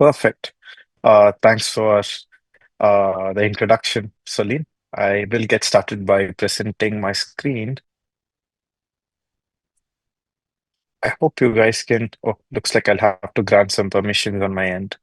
Perfect. Thanks for the introduction, Celine. I will get started by presenting my screen. I hope you guys can. Oh, looks like I'll have to grant some permissions on my end.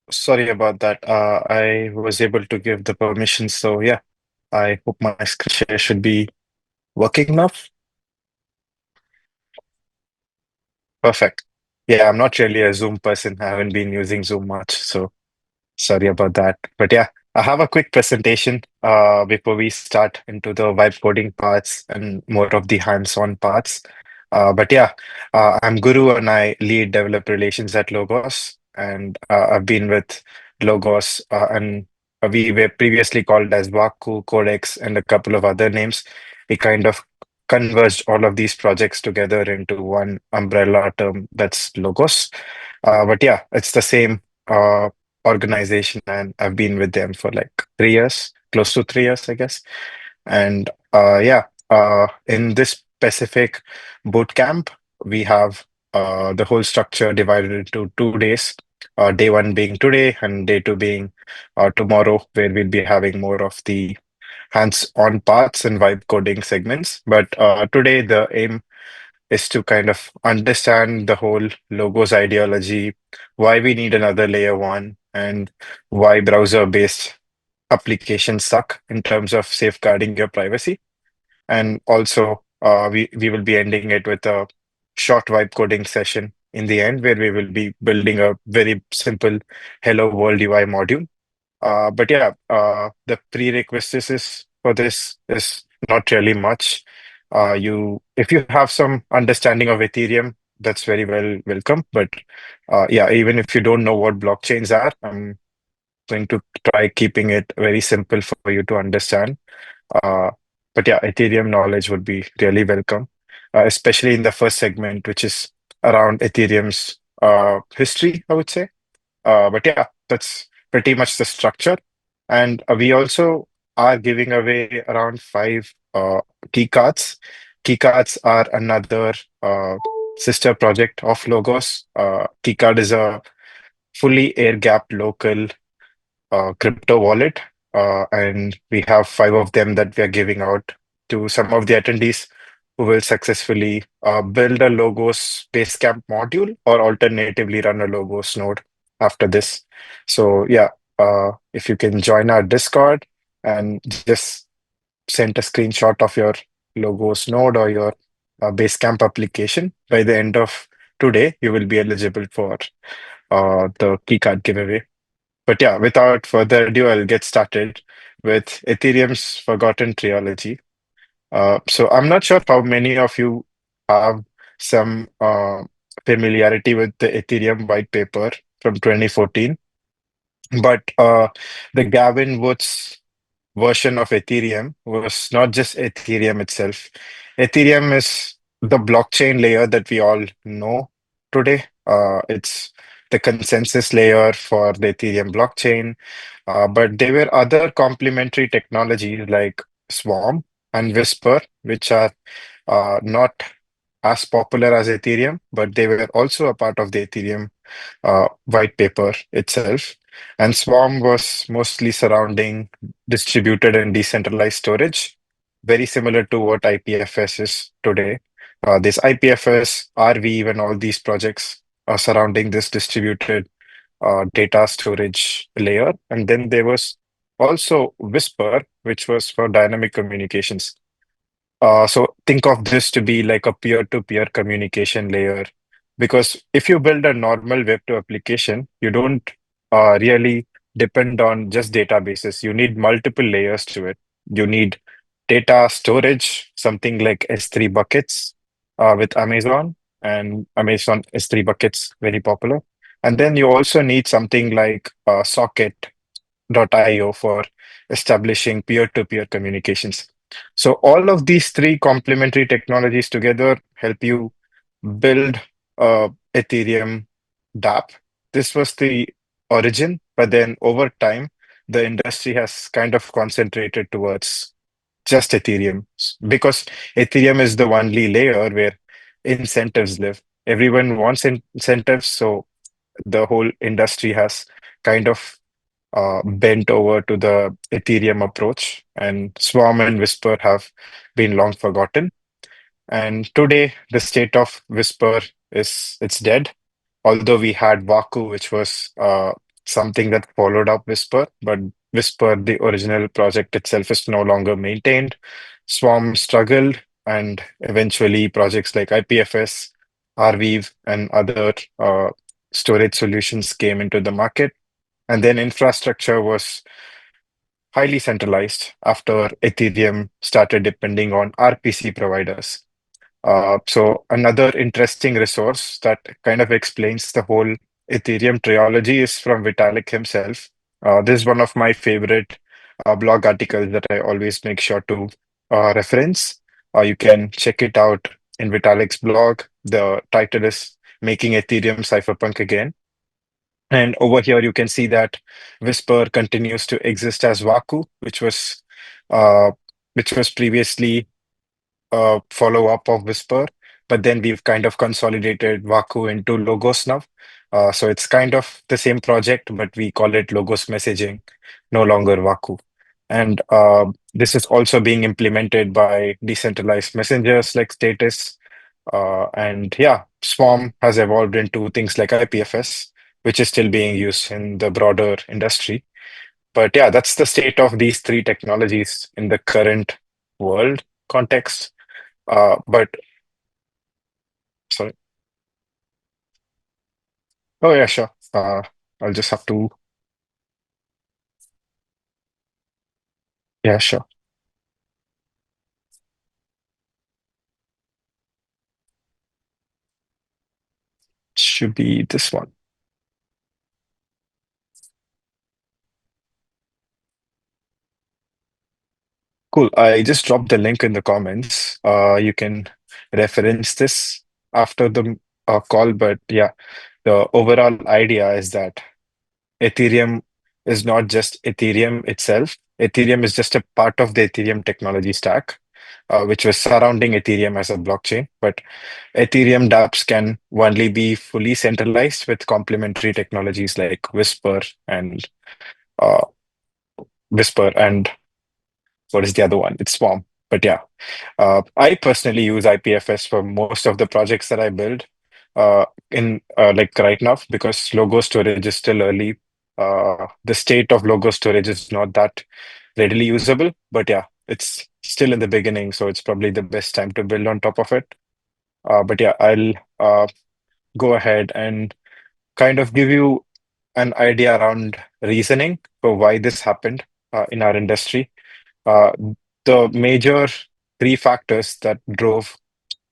Sorry about that. I was able to give the permissions, so yeah, I hope my screen share should be working now. Perfect. Yeah, I'm not really a Zoom person. I haven't been using Zoom much, so sorry about that. But yeah, I have a quick presentation before we start into the vibe coding parts and more of the hands-on parts. But yeah, I'm Guru and I lead developer relations at Logos. And I've been with Logos and we were previously called as Vaku, Codex, and a couple of other names. We kind of converged all of these projects together into one umbrella term that's Logos. But yeah, it's the same. Organization, and I've been with them for like 3 years, close to 3 years, I guess. And yeah, in this specific boot camp, we have the whole structure divided into 2 days. Day one being today, and day two being tomorrow, where we'll be having more of the hands-on parts and vibe coding segments. But today, the aim is to kind of understand the whole logos ideology, why we need another layer one, and why browser-based applications suck in terms of safeguarding your privacy. And also, we will be ending it with a short vibe coding session in the end, where we will be building a very simple Hello World UI module. But yeah, the prerequisites for this is not really much. If you have some understanding of Ethereum, that's very well welcome. But yeah, even if you don't know what blockchains are, I'm going to try keeping it very simple for you to understand. Uh, but yeah, Ethereum knowledge would be really welcome, especially in the first segment, which is around Ethereum's history, I would say. But yeah, that's pretty much the structure. And we also are giving away around five key cards. Key cards are another sister project of Logos. Keycard is a fully air-gapped local crypto wallet, and we have five of them that we are giving out to some of the attendees who will successfully build a Logos Basecamp module or alternatively run a Logos node after this. So yeah, if you can join our Discord and just send a screenshot of your Logos node or your Basecamp application by the end of today, you will be eligible for the keycard giveaway. But yeah, without further ado, I'll get started with Ethereum's Forgotten Trilogy. So I'm not sure how many of you have some familiarity with the Ethereum white paper from 2014, but the Gavin Woods version of Ethereum was not just Ethereum itself. Ethereum is the blockchain layer that we all know today. It's the consensus layer for the Ethereum blockchain. But there were other complementary technologies like Swarm and Whisper, which are not as popular as Ethereum, but they were also a part of the Ethereum white paper itself. And Swarm was mostly surrounding distributed and decentralized storage, very similar to what IPFS is today. This IPFS, RV, and all these projects are surrounding this distributed data storage layer. And then there was also Whisper, which was for dynamic communications. So think of this to be like a peer-to-peer communication layer Because if you build a normal Web2 application, you don't really depend on just databases. You need multiple layers to it. You need data storage, something like S3 buckets with Amazon, and Amazon S3 buckets, very popular. And then you also need something like Socket.io for establishing peer-to-peer communications. So all of these three complementary technologies together help you build Ethereum dApp. This was the origin, but then over time, the industry has kind of concentrated towards just Ethereum because Ethereum is the only layer where incentives live. Everyone wants incentives, so the whole industry has kind of bent over to the Ethereum approach, and Swarm and Whisper have been long forgotten. And today, the state of Whisper is it's dead. Although we had Waku, which was something that followed up Whisper, but Whisper, the original project itself, is no longer maintained. Swarm struggled, and eventually projects like IPFS, Arweave, and other storage solutions came into the market. And then infrastructure was highly centralized after Ethereum started depending on RPC providers. So another interesting resource that kind of explains the whole Ethereum trilogy is from Vitalik himself. This is one of my favorite blog articles that I always make sure to reference. You can check it out in Vitalik's blog. The title is Making Ethereum Cypherpunk Again. And over here, you can see that Whisper continues to exist as Waku, uh, which was previously follow-up of Whisper, but then we've kind of consolidated Waku into Logos now. So it's kind of the same project, but we call it Logos Messaging, no longer Waku. And this is also being implemented by decentralized messengers like Status. And yeah, Swarm has evolved into things like IPFS, which is still being used in the broader industry. But yeah, that's the state of these three technologies in the current world context. But sorry. Oh yeah, sure. I'll just have to. Yeah, sure. Should be this one. Cool. I just dropped the link in the comments. You can reference this after the call. But yeah, the overall idea is that Ethereum is not just Ethereum itself. Ethereum is just a part of the Ethereum technology stack, which was surrounding Ethereum as a blockchain. But Ethereum dApps can only be fully centralized with complementary technologies like uh, Whisper, and what is the other one? It's Swarm. But yeah, I personally use IPFS for most of the projects that I build in like right now because logo storage is still early. The state of logo storage is not that readily usable, but yeah, it's still in the beginning, so it's probably the best time to build on top of it. But yeah, I'll go ahead and kind of give you an idea around reasoning for why this happened in our industry. Uh, the major three factors that drove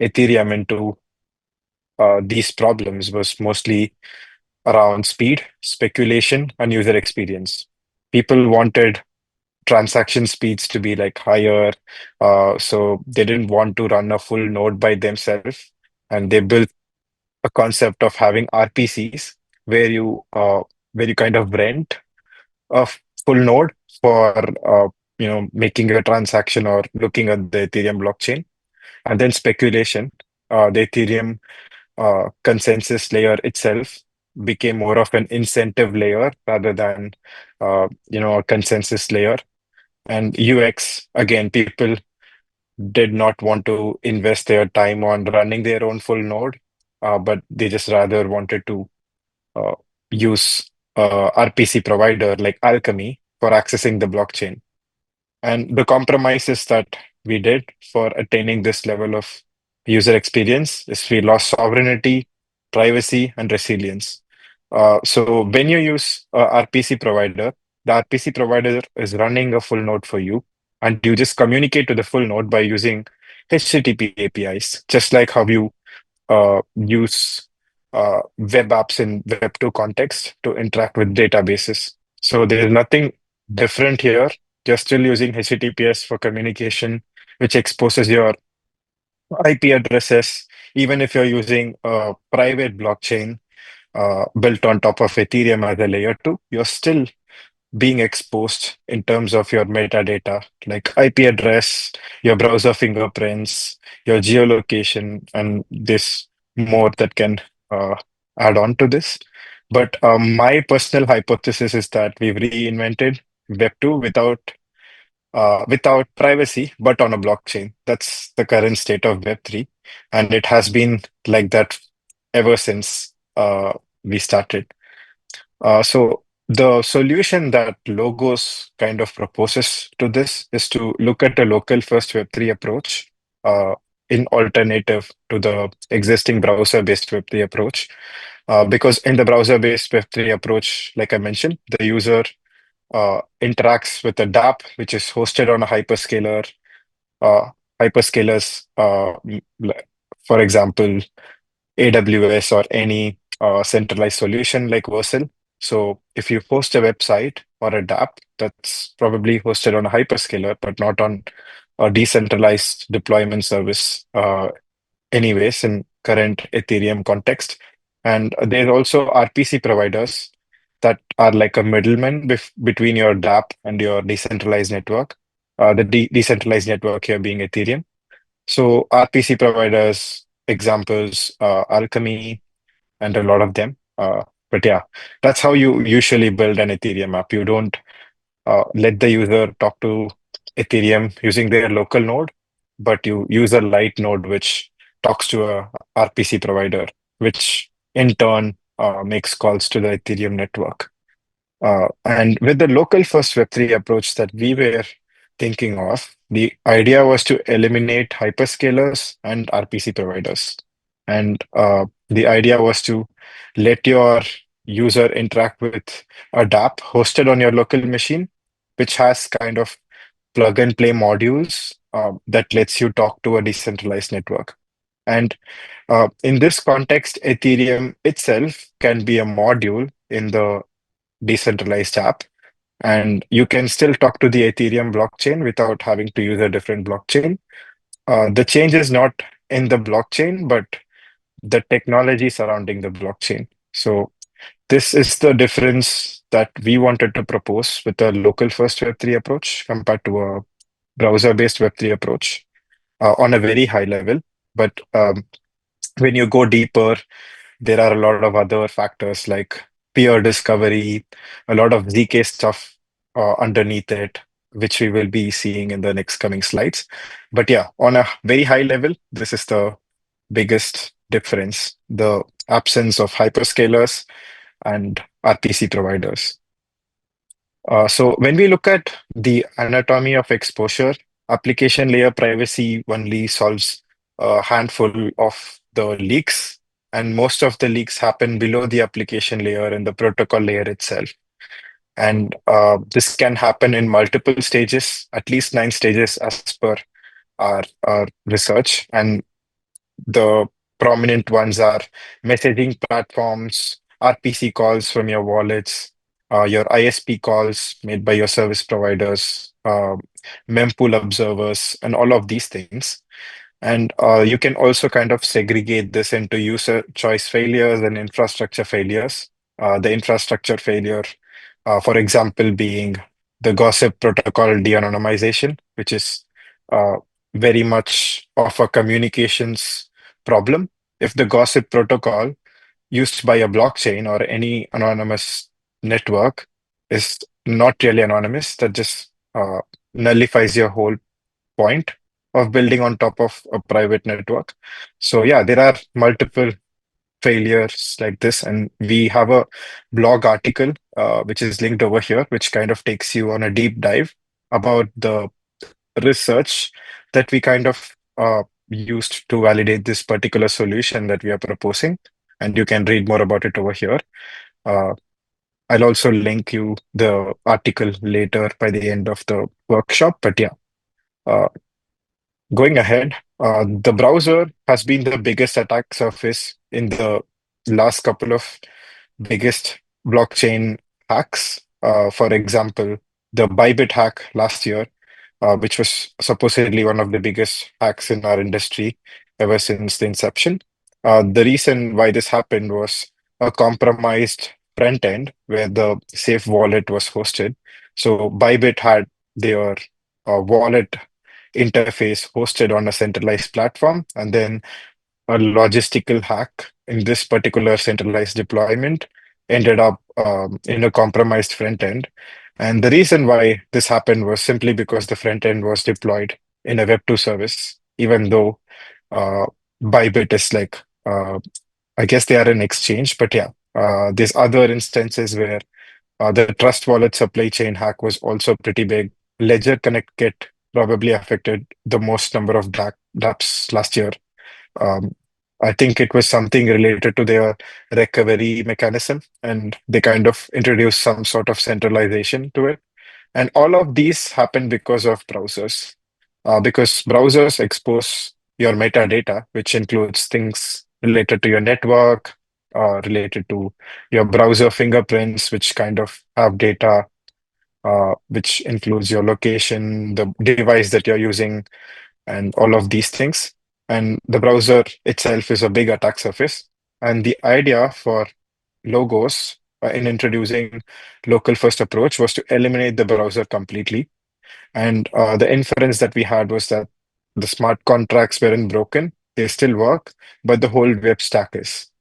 Ethereum into these problems was mostly around speed, speculation, and user experience. People wanted transaction speeds to be like higher, so they didn't want to run a full node by themselves, and they built a concept of having RPCs where you kind of rent a full node for making a transaction or looking at the Ethereum blockchain, and then speculation. The Ethereum consensus layer itself became more of an incentive layer rather than a consensus layer. And UX, again, people did not want to invest their time on running their own full node, but they just rather wanted to uh, use RPC provider like Alchemy for accessing the blockchain. And the compromises that we did for attaining this level of user experience is we lost sovereignty, privacy, and resilience. So when you use RPC provider, the RPC provider is running a full node for you, and you just communicate to the full node by using HTTP APIs, just like how you use web apps in Web2 context to interact with databases. So there is nothing different here. You're still using HTTPS for communication, which exposes your IP addresses. Even if you're using a private blockchain built on top of Ethereum as a layer two, you're still being exposed in terms of your metadata, like IP address, your browser fingerprints, your geolocation, and this more that can uh, add on to this. But my personal hypothesis is that we've reinvented Web2 without privacy, but on a blockchain. That's the current state of Web3, and it has been like that ever since we started. So the solution that Logos kind of proposes to this is to look at a local first Web3 approach in alternative to the existing browser-based Web3 approach. Because in the browser-based Web3 approach, like I mentioned, the user interacts with a dApp, which is hosted on a hyperscaler. Uh, Hyperscalers, for example, AWS or any centralized solution like Vercel. So if you host a website or a dApp, that's probably hosted on a hyperscaler, but not on a decentralized deployment service, anyways, in current Ethereum context. And there's also RPC providers that are like a middleman between your dApp and your decentralized network. The decentralized network here being Ethereum. So RPC providers, examples, Alchemy, and a lot of them. But yeah, that's how you usually build an Ethereum app. You don't let the user talk to Ethereum using their local node, but you use a light node which talks to a RPC provider, which in turn makes calls to the Ethereum network. And with the local first Web3 approach that we were thinking of, the idea was to eliminate hyperscalers and RPC providers. And the idea was to let your user interact with a dApp hosted on your local machine, which has kind of plug and play modules that lets you talk to a decentralized network. And in this context, Ethereum itself can be a module in the decentralized app, and you can still talk to the Ethereum blockchain without having to use a different blockchain. The change is not in the blockchain, but the technology surrounding the blockchain. So this is the difference that we wanted to propose with a local first Web3 approach compared to a browser-based Web3 approach on a very high level. But when you go deeper, there are a lot of other factors like peer discovery, a lot of ZK stuff underneath it, which we will be seeing in the next coming slides. But yeah, on a very high level, this is the biggest difference, the absence of hyperscalers and RPC providers. So when we look at the anatomy of exposure, application layer privacy only solves a handful of the leaks, and most of the leaks happen below the application layer and the protocol layer itself. And this can happen in multiple stages, at least 9 stages as per our research. And the prominent ones are messaging platforms, RPC calls from your wallets, your ISP calls made by your service providers, mempool observers, and all of these things. And you can also kind of segregate this into user choice failures and infrastructure failures. The infrastructure failure, for example, being the gossip protocol de-anonymization, which is uh, very much of a communications problem. If the gossip protocol used by a blockchain or any anonymous network is not really anonymous, that just nullifies your whole point of building on top of a private network. So yeah, there are multiple failures like this, and we have a blog article which is linked over here, which kind of takes you on a deep dive about the research that we kind of used to validate this particular solution that we are proposing. and you can read more about it over here. Uh, I'll also link you the article later by the end of the workshop. But yeah, uh, going ahead, the browser has been the biggest attack surface in the last couple of biggest blockchain hacks. For example, the Bybit hack last year, which was supposedly one of the biggest hacks in our industry ever since the inception. The reason why this happened was a compromised front end where the safe wallet was hosted. So Bybit had their wallet interface hosted on a centralized platform, and then a logistical hack in this particular centralized deployment ended up in a compromised front end. And the reason why this happened was simply because the front end was deployed in a Web2 service, even though uh, Bybit is like, I guess they are an exchange, but yeah, there's other instances where the Trust Wallet supply chain hack was also pretty big. Ledger Connect probably affected the most number of dApps last year. um, I think it was something related to their recovery mechanism, and they kind of introduced some sort of centralization to it. And all of these happen because of browsers, because browsers expose your metadata, which includes things related to your network, related to your browser fingerprints, which kind of have data, which includes your location, the device that you're using, and all of these things. And the browser itself is a big attack surface. And the idea for Logos in introducing local first approach was to eliminate the browser completely. And the inference that we had was that the smart contracts weren't broken, they still work, but the whole web stack is.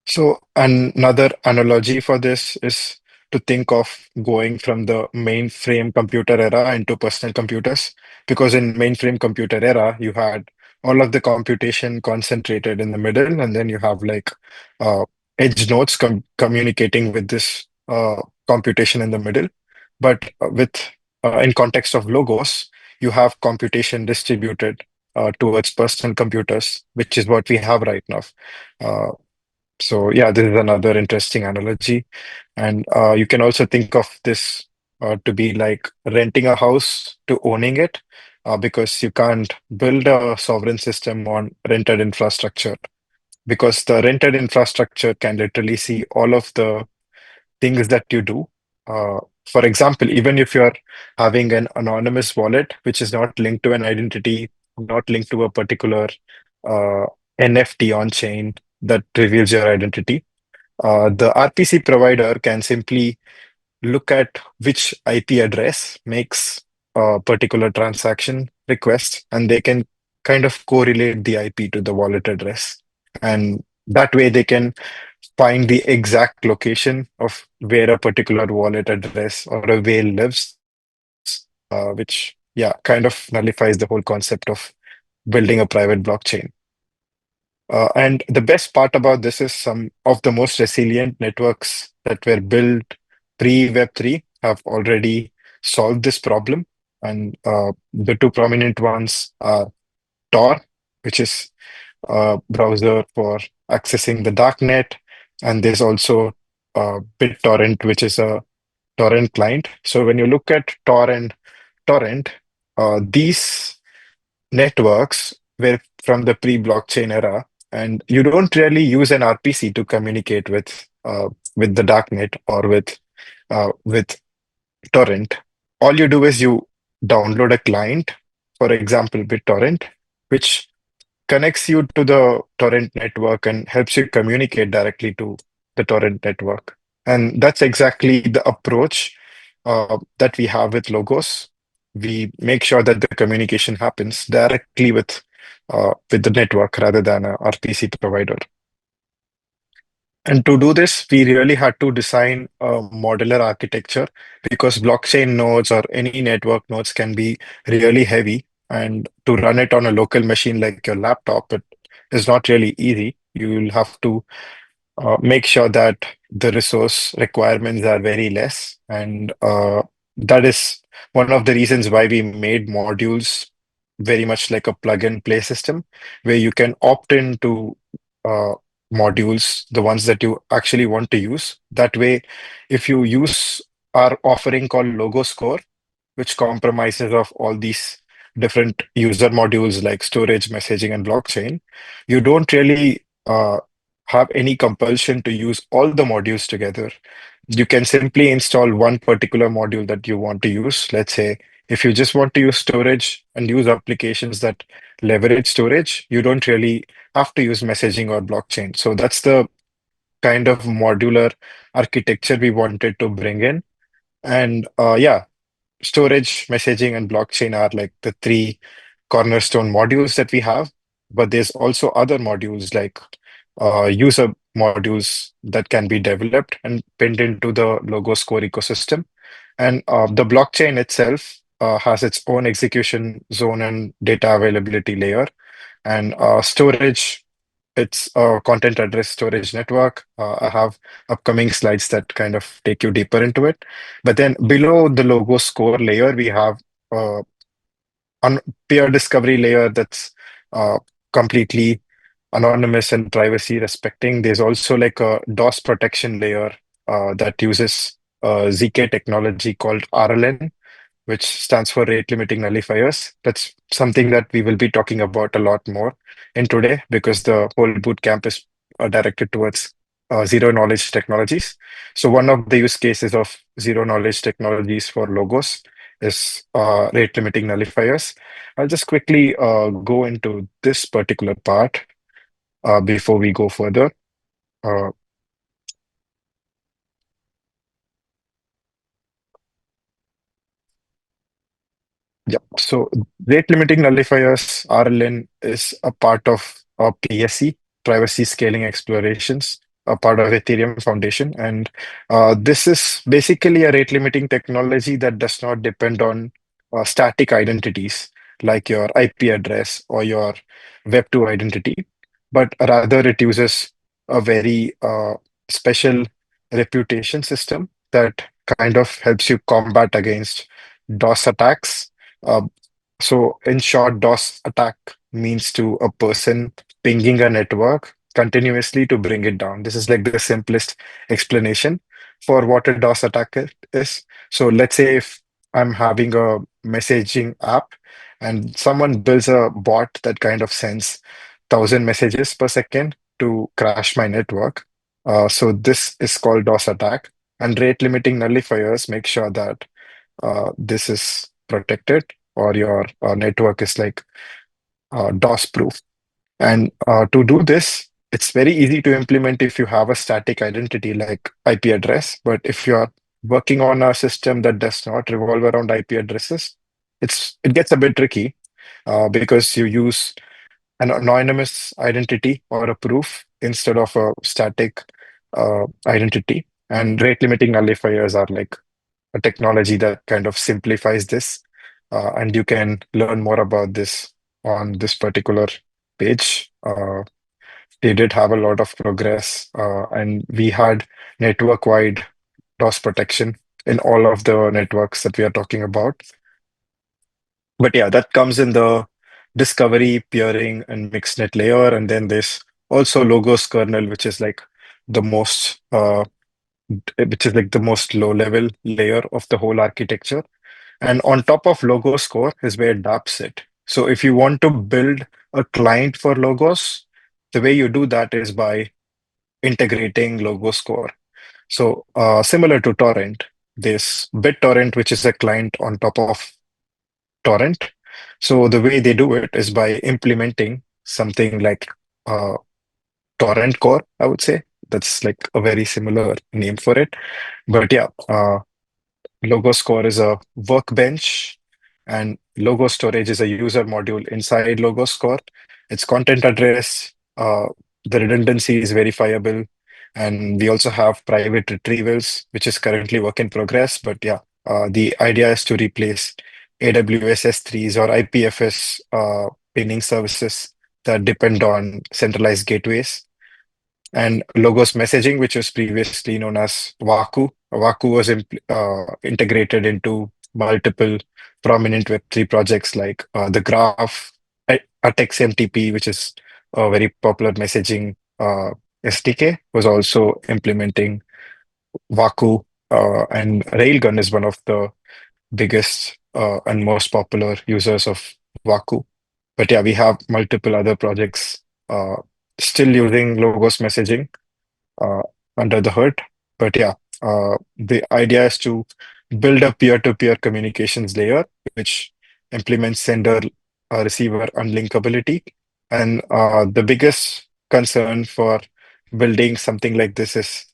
So another analogy for this is to think of going from the mainframe computer era into personal computers, because in mainframe computer era, you had all of the computation concentrated in the middle, and then you have like uh, edge nodes communicating with this computation in the middle. But with in context of Logos, you have computation distributed towards personal computers, which is what we have right now. Uh, so yeah, this is another interesting analogy. And you can also think of this to be like renting a house to owning it, because you can't build a sovereign system on rented infrastructure, because the rented infrastructure can literally see all of the things that you do. Uh, for example, even if you're having an anonymous wallet, which is not linked to an identity, not linked to a particular uh, NFT on chain that reveals your identity, the RPC provider can simply look at which IP address makes a particular transaction request, and they can kind of correlate the IP to the wallet address. And that way they can find the exact location of where a particular wallet address or a whale lives, which, yeah, kind of nullifies the whole concept of building a private blockchain. And the best part about this is some of the most resilient networks that were built pre-Web3 have already solved this problem. And the two prominent ones are Tor, which is a browser for accessing the darknet, and there's also BitTorrent, which is a torrent client. So when you look at Tor and Torrent, these networks were from the pre-blockchain era, and you don't really use an RPC to communicate with the darknet or with torrent. All you do is you download a client, for example, BitTorrent, which connects you to the torrent network and helps you communicate directly to the torrent network. And that's exactly the approach that we have with Logos. We make sure that the communication happens directly with the network rather than a RPC provider. And to do this, we really had to design a modular architecture, because blockchain nodes or any network nodes can be really heavy. And to run it on a local machine like your laptop, it is not really easy. You will have to make sure that the resource requirements are very less. And that is one of the reasons why we made modules very much like a plug and play system, where you can opt into modules, the ones that you actually want to use. That way, if you use our offering called Logo Score, which compromises of all these different user modules like storage, messaging, and blockchain, you don't really have any compulsion to use all the modules together. You can simply install one particular module that you want to use. Let's say if you just want to use storage and use applications that leverage storage, you don't really have to use messaging or blockchain. So that's the kind of modular architecture we wanted to bring in. And yeah, storage, messaging, and blockchain are like the three cornerstone modules that we have. But there's also other modules like user modules that can be developed and pinned into the Logos core ecosystem. And the blockchain itself has its own execution zone and data availability layer. And storage, it's a content address storage network. I have upcoming slides that kind of take you deeper into it. But then below the logo score layer, we have uh, a peer discovery layer that's uh, completely anonymous and privacy respecting. There's also like a DOS protection layer that uses ZK technology called RLN, which stands for rate limiting nullifiers. That's something that we will be talking about a lot more in today because the whole boot camp is directed towards zero knowledge technologies. So one of the use cases of zero knowledge technologies for logos is rate limiting nullifiers. I'll just quickly go into this particular part before we go further. Uh, Yeah. So rate limiting nullifiers, RLN, is a part of PSE, Privacy Scaling Explorations, a part of Ethereum Foundation. And this is basically a rate limiting technology that does not depend on static identities like your IP address or your Web2 identity, but rather it uses a very special reputation system that kind of helps you combat against DOS attacks. uh, so in short, DOS attack means to a person pinging a network continuously to bring it down. This is like the simplest explanation for what a DOS attack is. So let's say if I'm having a messaging app and someone builds a bot that kind of sends 1,000 messages per second to crash my network. So this is called DOS attack. And rate limiting nullifiers make sure that this is protected or your network is like DOS proof. And to do this, it's very easy to implement if you have a static identity like IP address. But if you're working on a system that does not revolve around IP addresses, it gets a bit tricky because you use an anonymous identity or a proof instead of a static identity. And rate limiting nullifiers are like a technology that kind of simplifies this. And you can learn more about this on this particular page. They did have a lot of progress, and we had network-wide DOS protection in all of the networks that we are talking about. But yeah, that comes in the discovery, peering, and mixed net layer. And then there's also Logos kernel, which is like the most low level layer of the whole architecture. And on top of Logos core is where dApps sit. So if you want to build a client for Logos, the way you do that is by integrating Logos core. So similar to Torrent, there's BitTorrent, which is a client on top of Torrent. So the way they do it is by implementing something like uh, Torrent core, I would say. That's like a very similar name for it. But yeah, Logo Score is a workbench, and Logo Storage is a user module inside Logo Score. Its content address, the redundancy is verifiable, and we also have private retrievals, which is currently work in progress. But yeah, the idea is to replace AWS S3s or IPFS pinning services that depend on centralized gateways. And Logos messaging, which was previously known as Waku. Waku was integrated into multiple prominent Web3 projects like The Graph, ATEX MTP, which is a very popular messaging SDK was also implementing Waku, and Railgun is one of the biggest and most popular users of Waku. But yeah, we have multiple other projects uh, still using Logos messaging uh, under the hood. But yeah, the idea is to build a peer-to-peer communications layer, which implements sender receiver unlinkability. And the biggest concern for building something like this is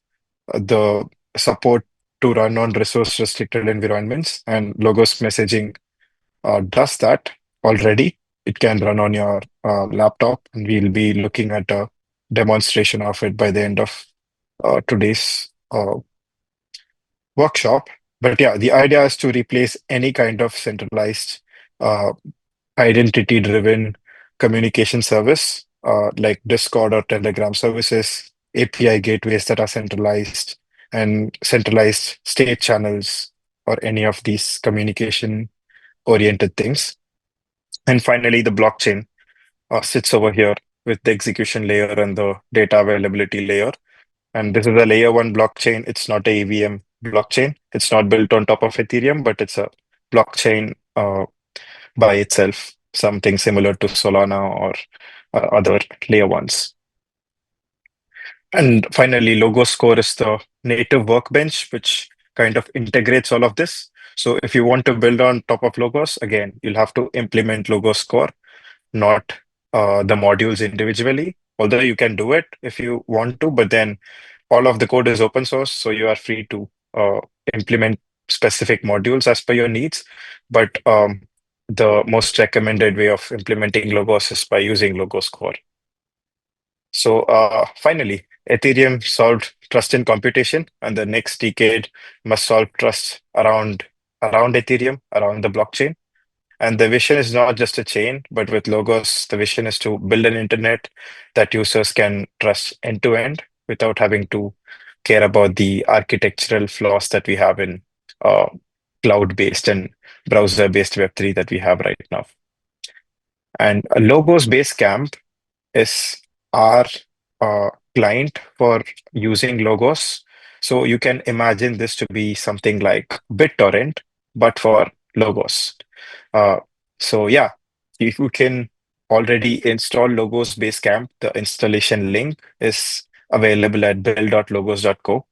the support to run on resource restricted environments. And Logos messaging does that already. It can run on your laptop, and we'll be looking at a demonstration of it by the end of today's workshop. But yeah, the idea is to replace any kind of centralized uh, identity-driven communication service like Discord or Telegram services, API gateways that are centralized, and centralized state channels, or any of these communication-oriented things. And finally, the blockchain sits over here with the execution layer and the data availability layer. And this is a layer one blockchain. It's not a EVM blockchain. It's not built on top of Ethereum, but it's a blockchain by itself, something similar to Solana or other layer ones. And finally, Logos Core is the native workbench, which kind of integrates all of this. So if you want to build on top of Logos, again, you'll have to implement Logos Core, not the modules individually. Although you can do it if you want to, but then all of the code is open source, so you are free to implement specific modules as per your needs. But the most recommended way of implementing Logos is by using Logos Core. So finally, Ethereum solved trust in computation, and the next decade must solve trust around Ethereum, around the blockchain. And the vision is not just a chain, but with Logos, the vision is to build an internet that users can trust end to end without having to care about the architectural flaws that we have in uh, cloud-based and browser-based Web3 that we have right now. And a Logos Basecamp is our client for using Logos. So you can imagine this to be something like BitTorrent, but for Logos. Uh, so yeah, if you can already install Logos Basecamp, the installation link is available at build.logos.co,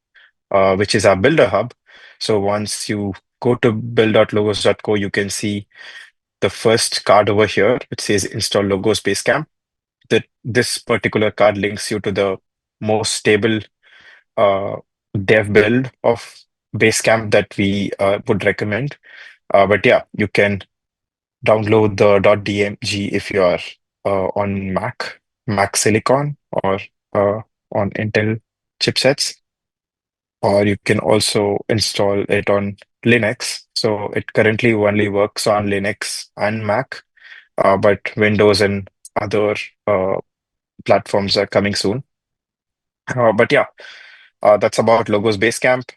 which is our builder hub. So once you go to build.logos.co, you can see the first card over here, which says install Logos Basecamp. That this particular card links you to the most stable uh, dev build of Basecamp that we would recommend. But yeah, you can download the .dmg if you are on Mac Silicon, or on Intel chipsets, or you can also install it on Linux. So it currently only works on Linux and Mac, but Windows and other uh, platforms are coming soon. But yeah, that's about Logos Basecamp.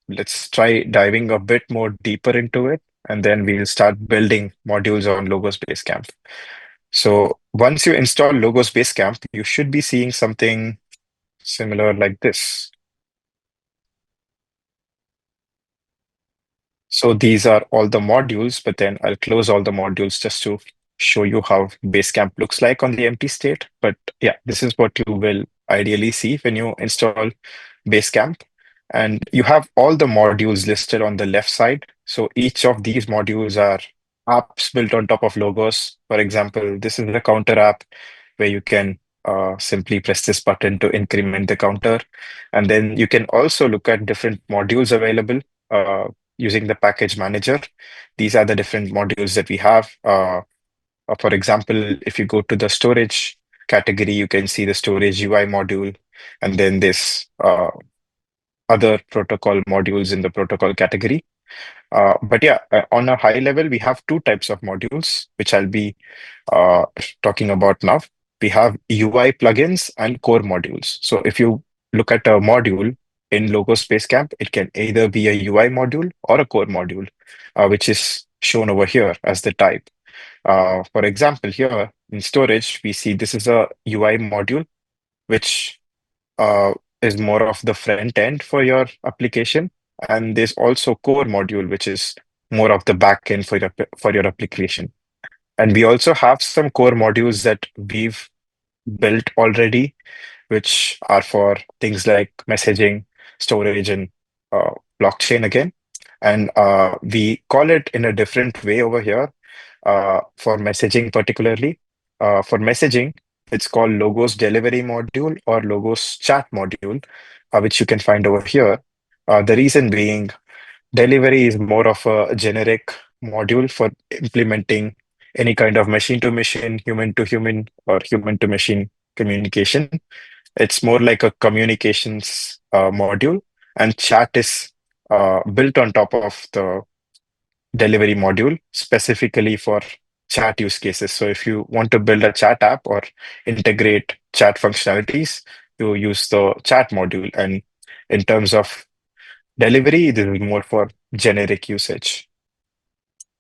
Let's try diving a bit more deeper into it, and then we'll start building modules on Logos Basecamp. So once you install Logos Basecamp, you should be seeing something similar like this. So these are all the modules, but then I'll close all the modules just to show you how Basecamp looks like on the empty state. But yeah, this is what you will ideally see when you install Basecamp. And you have all the modules listed on the left side. So each of these modules are apps built on top of Logos. For example, this is the counter app where you can simply press this button to increment the counter. And then you can also look at different modules available using the package manager. These are the different modules that we have. For example, if you go to the storage category, you can see the storage UI module, and then this other protocol modules in the protocol category. But yeah, on a high level, we have two types of modules, which I'll be uh, talking about now. We have UI plugins and core modules. So if you look at a module in Logos Basecamp, it can either be a UI module or a core module, which is shown over here as the type. For example, here in storage, we see this is a UI module. which is more of the front end for your application. And there's also core module, which is more of the back end for your application. And we also have some core modules that we've built already, which are for things like messaging, storage, and uh, blockchain again. And we call it in a different way over here for messaging, particularly. For messaging, it's called Logos Delivery Module or Logos Chat Module, which you can find over here. The reason being, delivery is more of a generic module for implementing any kind of machine to machine, human to human, or human to machine communication. It's more like a communications module, and chat is built on top of the delivery module specifically for chat use cases. So if you want to build a chat app or integrate chat functionalities, you use the chat module. And in terms of delivery, this is more for generic usage.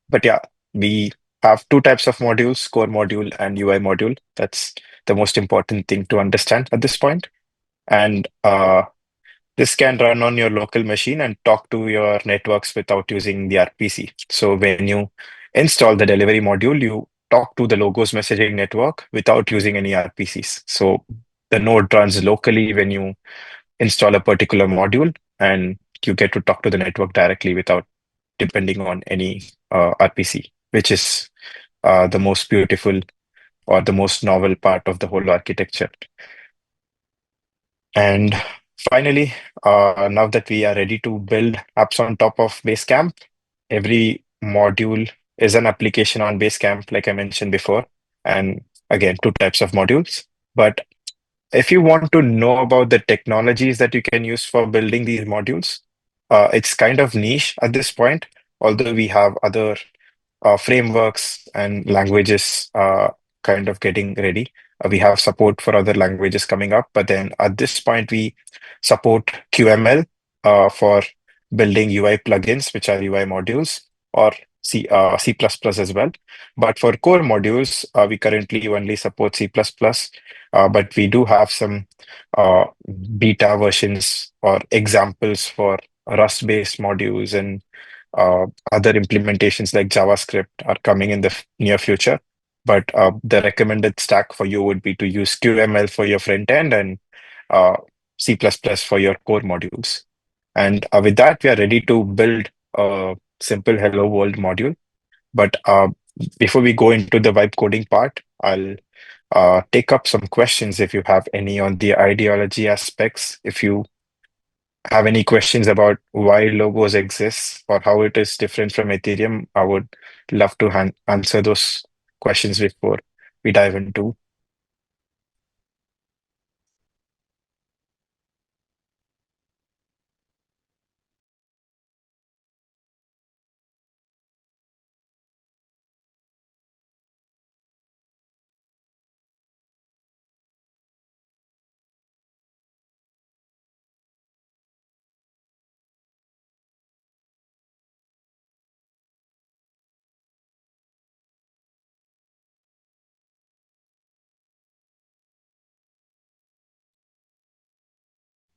But yeah, we have two types of modules, core module and UI module. That's the most important thing to understand at this point. And this can run on your local machine and talk to your networks without using the RPC. So when you install the delivery module, you talk to the Logos messaging network without using any RPCs. So the node runs locally when you install a particular module, and you get to talk to the network directly without depending on any RPC, which is the most beautiful or the most novel part of the whole architecture. And finally, now that we are ready to build apps on top of Basecamp, every module is an application on Basecamp, like I mentioned before. And again, two types of modules. But if you want to know about the technologies that you can use for building these modules, it's kind of niche at this point, although we have other frameworks and languages kind of getting ready. We have support for other languages coming up, but then at this point, we support QML for building UI plugins, which are UI modules, or C++ as well. But for core modules, we currently only support C++, but we do have some uh, beta versions or examples for Rust-based modules and other implementations like JavaScript are coming in the near future. But the recommended stack for you would be to use QML for your front end and uh, C++ for your core modules. And with that, we are ready to build a simple Hello World module. But before we go into the vibe coding part, I'll take up some questions if you have any on the ideology aspects. If you have any questions about why logos exist or how it is different from Ethereum, I would love to answer those questions before we dive into.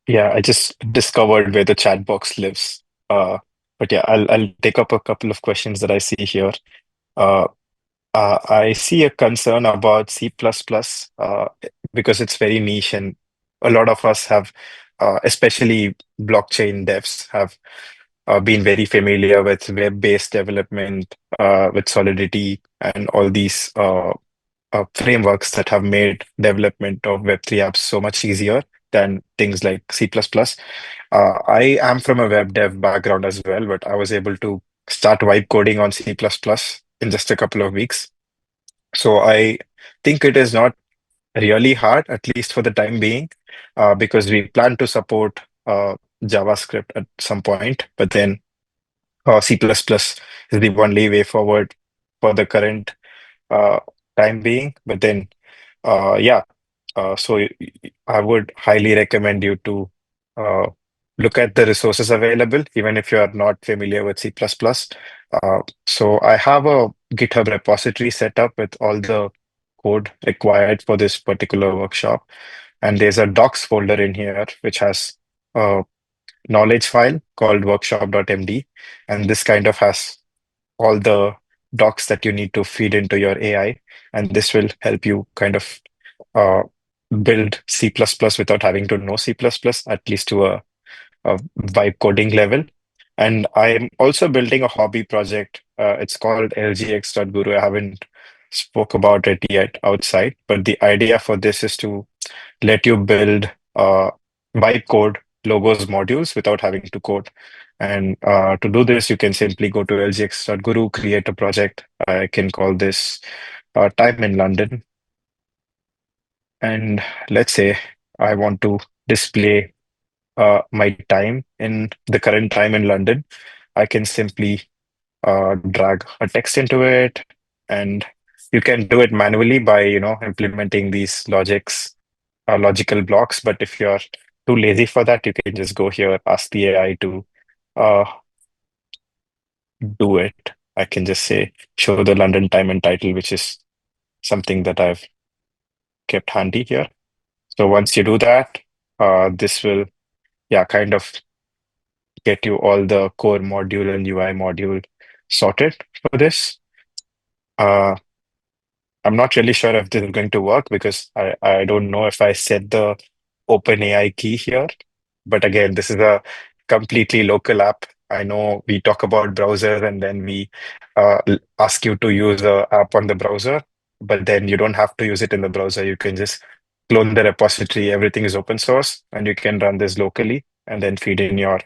Yeah, I just discovered where the chat box lives. Uh, but yeah, I'll take up a couple of questions that I see here. Uh, I see a concern about C++, because it's very niche, and a lot of us have, especially blockchain devs, have been very familiar with web-based development, with Solidity, and all these frameworks that have made development of Web3 apps so much easier than things like C++. I am from a web dev background as well, but I was able to start vibe coding on C++ in just a couple of weeks. So I think it is not really hard, at least for the time being, because we plan to support JavaScript at some point, but then C++ is the only way forward for the current uh, time being. But then, yeah, so I would highly recommend you to uh, look at the resources available, even if you are not familiar with C++. So I have a GitHub repository set up with all the code required for this particular workshop. And there's a docs folder in here which has a knowledge file called workshop.md. And this kind of has all the docs that you need to feed into your AI. And this will help you kind of uh, build C++ without having to know C++, at least to a vibe coding level. And I'm also building a hobby project. It's called lgx.guru. I haven't spoke about it yet outside, but the idea for this is to let you build vibe code logos modules without having to code. And to do this, you can simply go to lgx.guru, create a project. I can call this Time in London. And let's say I want to display my time in the current time in London. I can simply drag a text into it, and you can do it manually by, implementing these logical blocks. But if you're too lazy for that, you can just go here, ask the AI to uh, do it. I can just say, show the London time and title, which is something that I've kept handy here. So once you do that, this will, yeah, kind of get you all the core module and UI module sorted for this. Uh, I'm not really sure if this is going to work because I don't know if I set the OpenAI key here. But again, this is a completely local app. I know we talk about browsers and then we ask you to use the app on the browser, but then you don't have to use it in the browser. You can just clone the repository. Everything is open source, and you can run this locally and then feed in your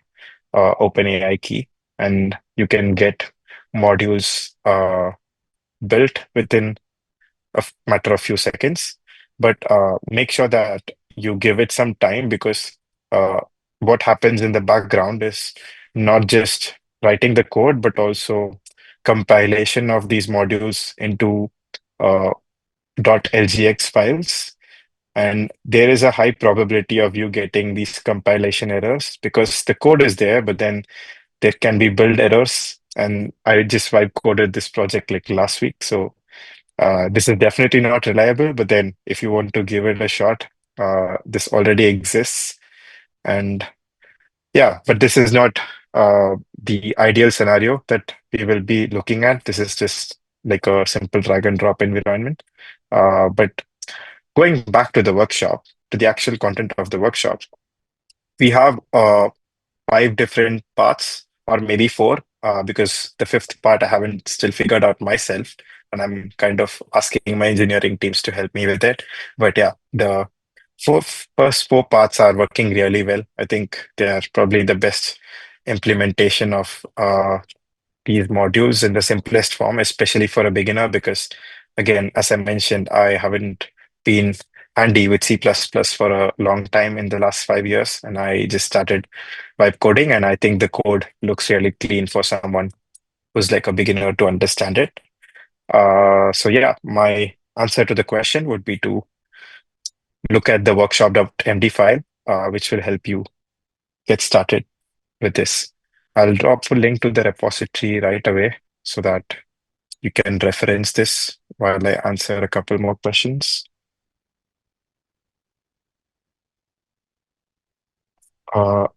OpenAI key, and you can get modules built within matter of few seconds. But make sure that you give it some time because uh, what happens in the background is not just writing the code, but also compilation of these modules into uh, .lgx files. And there is a high probability of you getting these compilation errors because the code is there, but then there can be build errors. And I just vibe coded this project like last week. So this is definitely not reliable, but then if you want to give it a shot, this already exists. And yeah, but this is not the ideal scenario that we will be looking at. This is just like a simple drag and drop environment. But going back to the workshop, to the actual content of the workshop, we have 5 different parts, or maybe four, because the fifth part I haven't still figured out myself, and I'm kind of asking my engineering teams to help me with it. But yeah, the first 4 parts are working really well. I think they are probably the best implementation of these modules in the simplest form, especially for a beginner, because again, as I mentioned, I haven't been handy with C++ for a long time in the last 5 years, and I just started vibe coding, and I think the code looks really clean for someone who's like a beginner to understand it. So yeah, my answer to the question would be to look at the workshop.md file, which will help you get started with this. I'll drop a link to the repository right away so that you can reference this while I answer a couple more questions.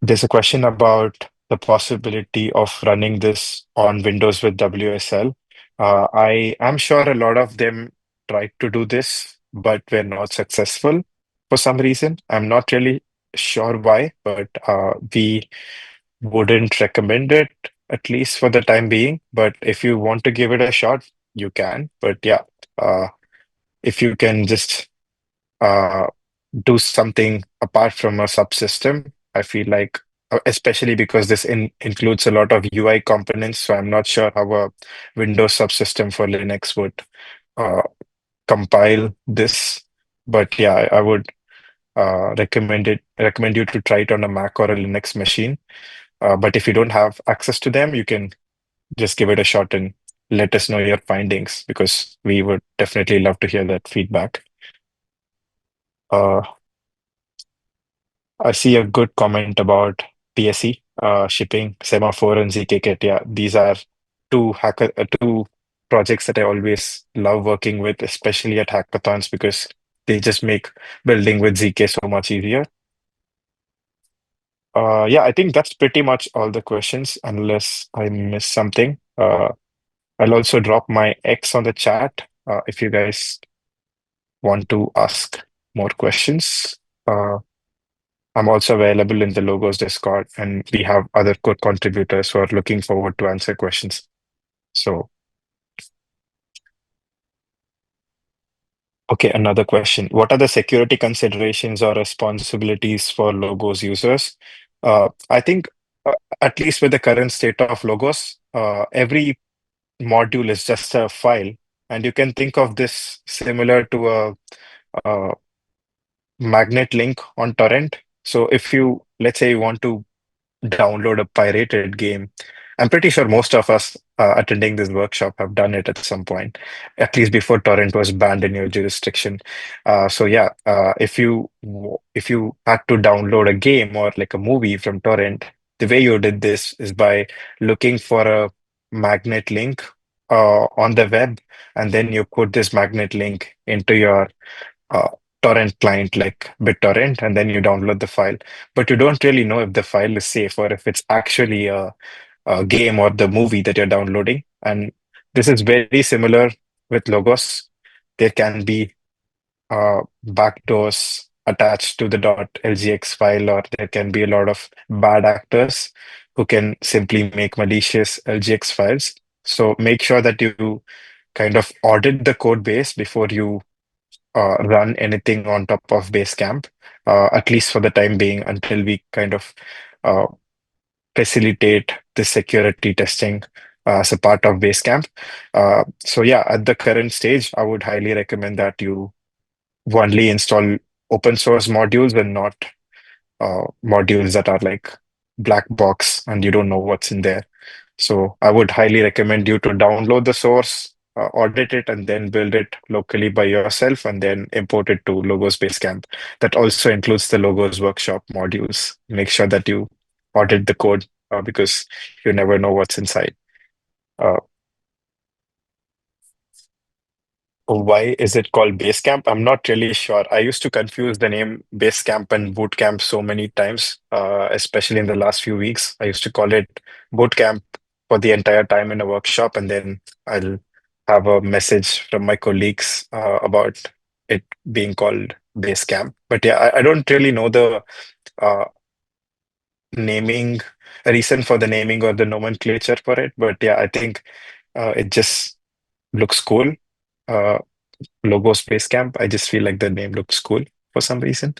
There's a question about the possibility of running this on Windows with WSL. I am sure a lot of them tried to do this, but were not successful for some reason. I'm not really sure why, but we wouldn't recommend it, at least for the time being. But if you want to give it a shot, you can. But yeah, uh, if you can just uh, do something apart from a subsystem. I feel like, especially because this includes a lot of UI components, so I'm not sure how a Windows subsystem for Linux would uh, compile this. But yeah, I would recommend you to try it on a Mac or a Linux machine. But if you don't have access to them, you can just give it a shot and let us know your findings because we would definitely love to hear that feedback. Uh, I see a good comment about PSE, shipping, Semaphore, and zkKit. Yeah, these are two projects that I always love working with, especially at hackathons, because they just make building with ZK so much easier. Yeah, I think that's pretty much all the questions, unless I miss something. I'll also drop my X on the chat if you guys want to ask more questions. Uh, I'm also available in the Logos Discord, and we have other code contributors who are looking forward to answer questions. So, okay, another question. What are the security considerations or responsibilities for Logos users? I think, at least with the current state of Logos, every module is just a file, and you can think of this similar to a magnet link on torrent. So if you, let's say you want to download a pirated game, I'm pretty sure most of us attending this workshop have done it at some point, at least before torrent was banned in your jurisdiction. So yeah, if you had to download a game or like a movie from torrent, the way you did this is by looking for a magnet link on the web, and then you put this magnet link into your uh, torrent client like BitTorrent, and then you download the file. But you don't really know if the file is safe or if it's actually a game or the movie that you're downloading. And this is very similar with Logos. There can be backdoors attached to the .lgx file, or there can be a lot of bad actors who can simply make malicious LGX files. So make sure that you kind of audit the code base before you run anything on top of Basecamp, at least for the time being, until we kind of uh, facilitate the security testing as a part of Basecamp. So yeah, at the current stage, I would highly recommend that you only install open source modules and not modules that are like black box and you don't know what's in there. So I would highly recommend you to download the source, audit it, and then build it locally by yourself, and then import it to Logos Basecamp. That also includes the Logos Workshop modules. Make sure that you audit the code because you never know what's inside. Uh, Why is it called Basecamp? I'm not really sure. I used to confuse the name Basecamp and Bootcamp so many times, especially in the last few weeks. I used to call it Bootcamp for the entire time in a workshop, and then I'll have a message from my colleagues about it being called Basecamp. But yeah, I don't really know the uh, naming reason for the naming or the nomenclature for it. But yeah, I think it just looks cool. Uh, Logo Space Camp. I just feel like the name looks cool for some reason.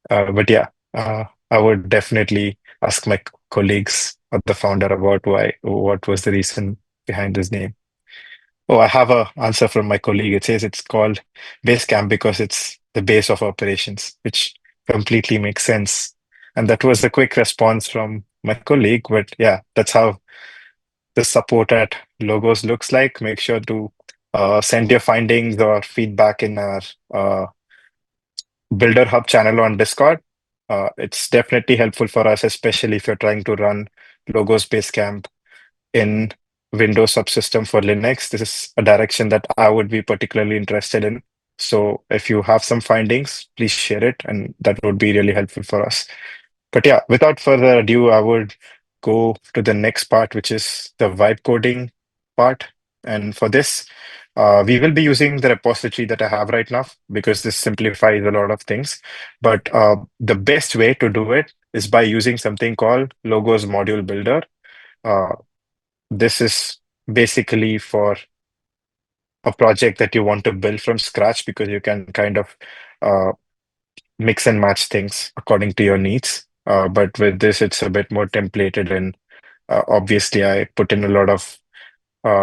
But yeah, I would definitely ask my colleagues or the founder about what was the reason behind this name. Oh, I have a answer from my colleague. It says it's called Base Camp because it's the base of operations, which completely makes sense. And that was a quick response from my colleague. But yeah, that's how the support at Logos looks like. Make sure to send your findings or feedback in our Builder Hub channel on Discord. It's definitely helpful for us, especially if you're trying to run Logos Basecamp in Windows subsystem for Linux. This is a direction that I would be particularly interested in. So if you have some findings, please share it, and that would be really helpful for us. But yeah, without further ado, I would go to the next part, which is the vibe coding part. And for this, we will be using the repository that I have right now because this simplifies a lot of things. But the best way to do it is by using something called Logos Module Builder. Uh, this is basically for a project that you want to build from scratch because you can kind of uh, mix and match things according to your needs. But with this, it's a bit more templated, and obviously, I put in a lot of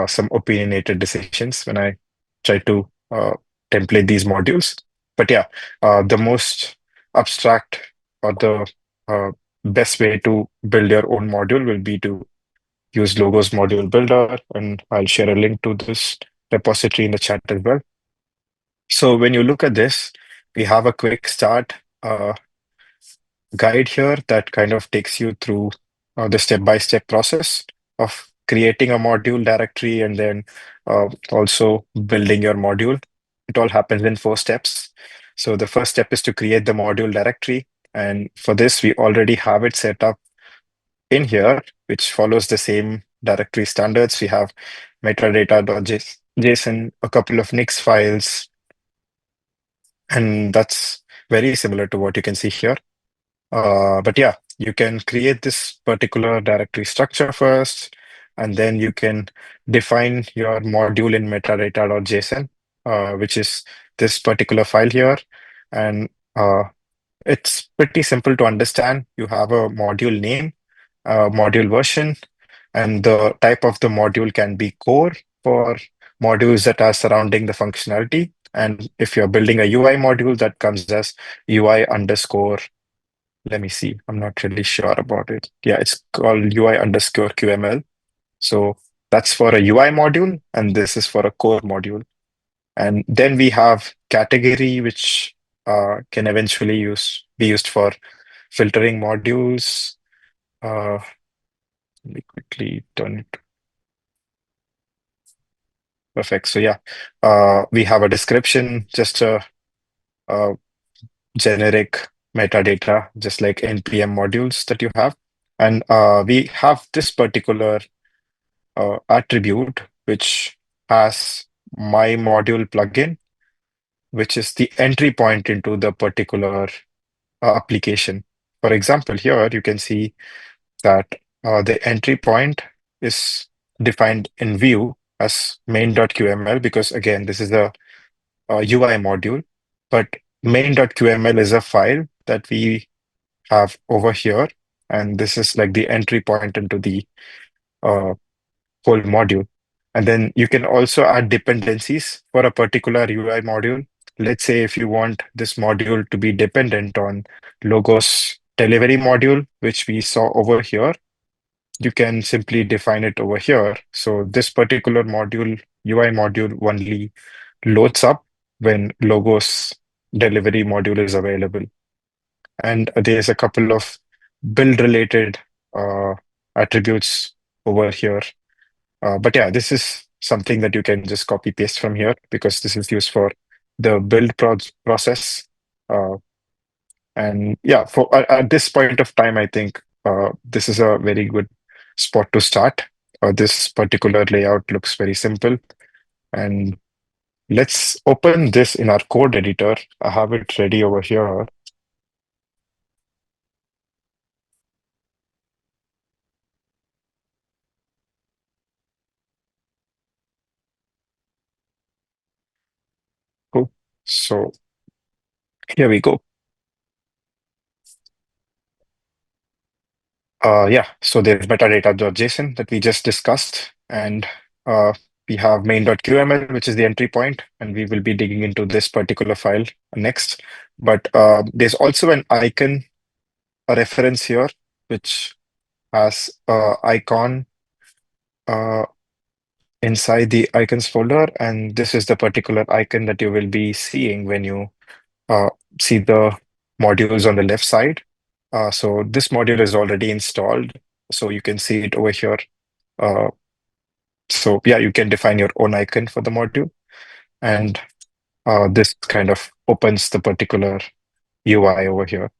some opinionated decisions when I try to template these modules. But yeah, the most abstract or the uh, best way to build your own module will be to use Logos Module Builder, and I'll share a link to this repository in the chat as well. So when you look at this, we have a quick start guide here that kind of takes you through the step-by-step process of creating a module directory and then also building your module. It all happens in 4 steps. So the first step is to create the module directory. And for this, we already have it set up in here, which follows the same directory standards. We have metadata.json, a couple of Nix files, and that's very similar to what you can see here. But yeah, you can create this particular directory structure first, and then you can define your module in metadata.json, which is this particular file here. And it's pretty simple to understand. You have a module name, a module version, and the type of the module can be core for modules that are surrounding the functionality. And if you're building a UI module, that comes as UI underscore, let me see, I'm not really sure about it. Yeah, it's called UI underscore QML. So that's for a UI module, and this is for a core module. And then we have category, which can eventually be used for filtering modules. Let me quickly turn it. Perfect. So yeah, we have a description, just a generic metadata, just like NPM modules that you have. And we have this particular attribute, which has my module plugin, which is the entry point into the particular application. For example, here you can see that the entry point is defined in view as main.qml because again, this is a UI module, but main.qml is a file that we have over here, and this is like the entry point into the uh, whole module. And then you can also add dependencies for a particular UI module. Let's say if you want this module to be dependent on Logos delivery module, which we saw over here, you can simply define it over here. So this particular module, UI module, only loads up when Logos delivery module is available. And there's a couple of build related uh, attributes over here. But yeah, this is something that you can just copy paste from here because this is used for the build process. Uh, and yeah, for at this point of time, I think this is a very good spot to start. This particular layout looks very simple. And let's open this in our code editor. I have it ready over here. Cool. So here we go. Yeah, so there's metadata.json that we just discussed, and uh, we have main.qml, which is the entry point, and we will be digging into this particular file next. But there's also an icon, a reference here, which has icon uh, inside the icons folder, and this is the particular icon that you will be seeing when you uh, see the modules on the left side. So this module is already installed, so you can see it over here. Uh, so yeah, you can define your own icon for the module, and this kind of opens the particular UI over here.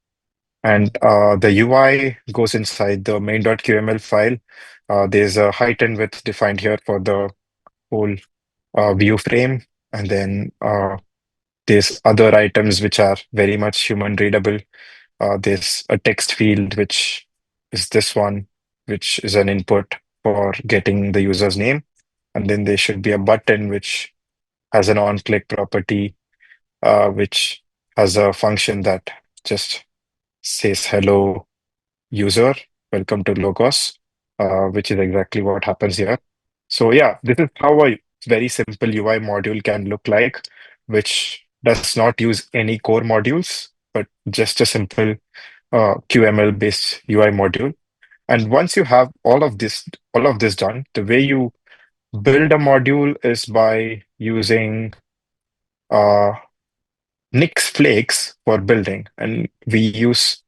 And the UI goes inside the main.qml file. There's a height and width defined here for the whole view frame, and then there's other items which are very much human readable. There's a text field, which is this one, which is an input for getting the user's name. And then there should be a button which has an on-click property, which has a function that just says, hello, user, welcome to Logos, which is exactly what happens here. So yeah, this is how a very simple UI module can look like, which does not use any core modules, but just a simple QML-based UI module. And once you have all of this done, the way you build a module is by using uh, Nix flakes for building. And we use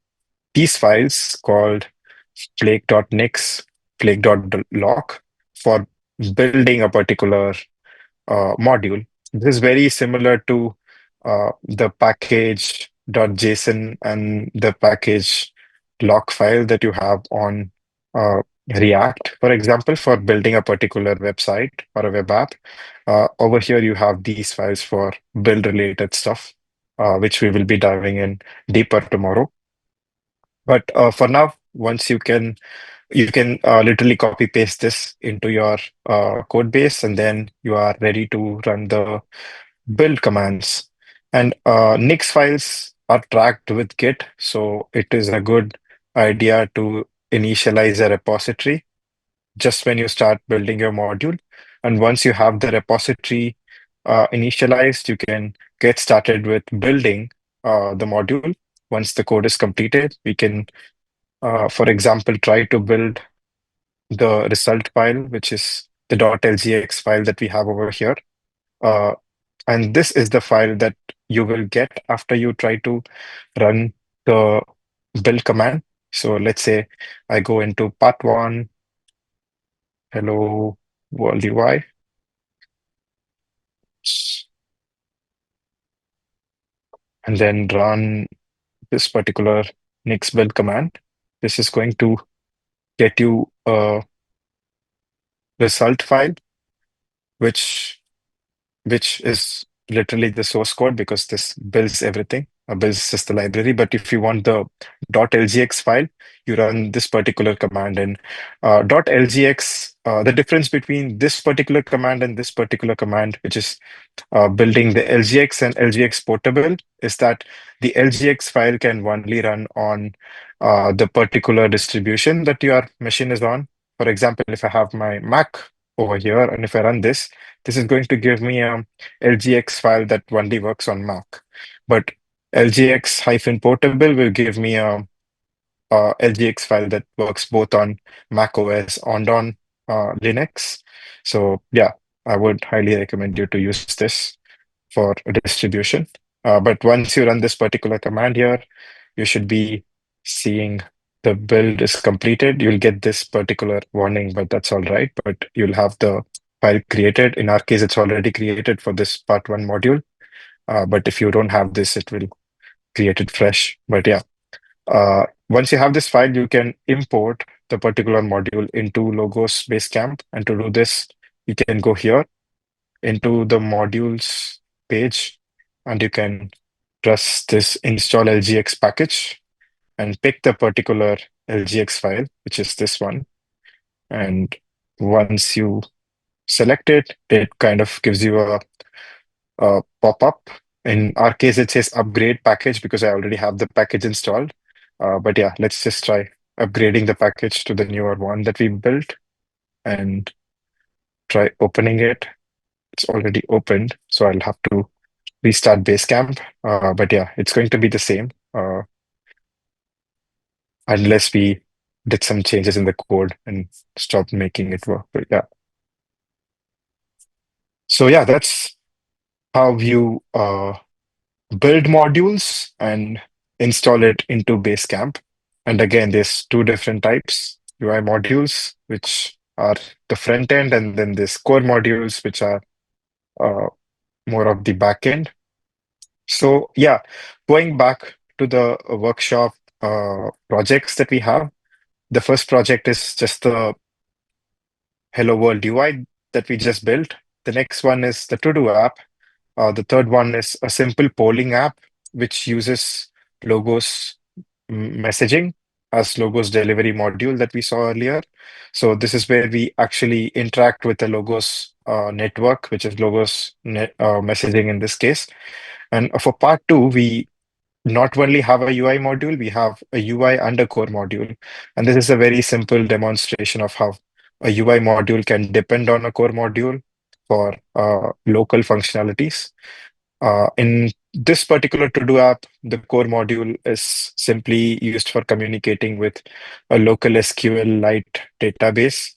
these files called flake.nix, flake.log for building a particular module. This is very similar to the package.json and the package lock file that you have on uh, React, for example, for building a particular website or a web app. Over here, you have these files for build related stuff, which we will be diving in deeper tomorrow. But for now, once you can literally copy paste this into your code base, and then you are ready to run the build commands. And Nix files are tracked with Git, so it is a good idea to initialize a repository just when you start building your module. And once you have the repository initialized, you can get started with building the module. Once the code is completed, we can, for example, try to build the result file, which is the .lgx file that we have over here. Uh, and this is the file that you will get after you try to run the build command. So let's say I go into part one, hello world UI, and then run this particular Nix build command. This is going to get you a result file, which which is literally the source code because this builds everything, builds just the library. But if you want the .lgx file, you run this particular command. And .lgx, the difference between this particular command and this particular command, which is building the LGX and LGX portable, is that the LGX file can only run on the particular distribution that your machine is on. For example, if I have my Mac over here, and if I run this, this is going to give me a LGX file that only works on Mac. But LGX-portable will give me a LGX file that works both on Mac OS and on Linux. So yeah, I would highly recommend you to use this for a distribution. But once you run this particular command here, you should be seeing the build is completed. You'll get this particular warning, but that's all right. But you'll have the file created. In our case, it's already created for this part one module. But if you don't have this, it will create it fresh. But yeah, once you have this file, you can import the particular module into Logos Basecamp. And to do this, you can go here into the modules page, and you can press this install LGX package and pick the particular LGX file, which is this one. And once you select it, it kind of gives you a pop-up. In our case, it says upgrade package because I already have the package installed. But yeah, let's just try upgrading the package to the newer one that we built and try opening it. It's already opened, so I'll have to restart Basecamp. But yeah, it's going to be the same unless we did some changes in the code and stopped making it work. But yeah, so yeah, that's how you build modules and install it into Basecamp. And again, there's two different types: UI modules, which are the front end, and then there's core modules, which are uh, more of the back end. So yeah, going back to the workshop projects that we have, the first project is just the Hello World UI that we just built. The next one is the To-Do app. The third one is a simple polling app, which uses Logos messaging as Logos delivery module that we saw earlier. So this is where we actually interact with the Logos network, which is Logos messaging in this case. And for part two, we not only have a UI module, we have a UI and a core module. And this is a very simple demonstration of how a UI module can depend on a core module for local functionalities. In this particular to-do app, the core module is simply used for communicating with a local SQLite database.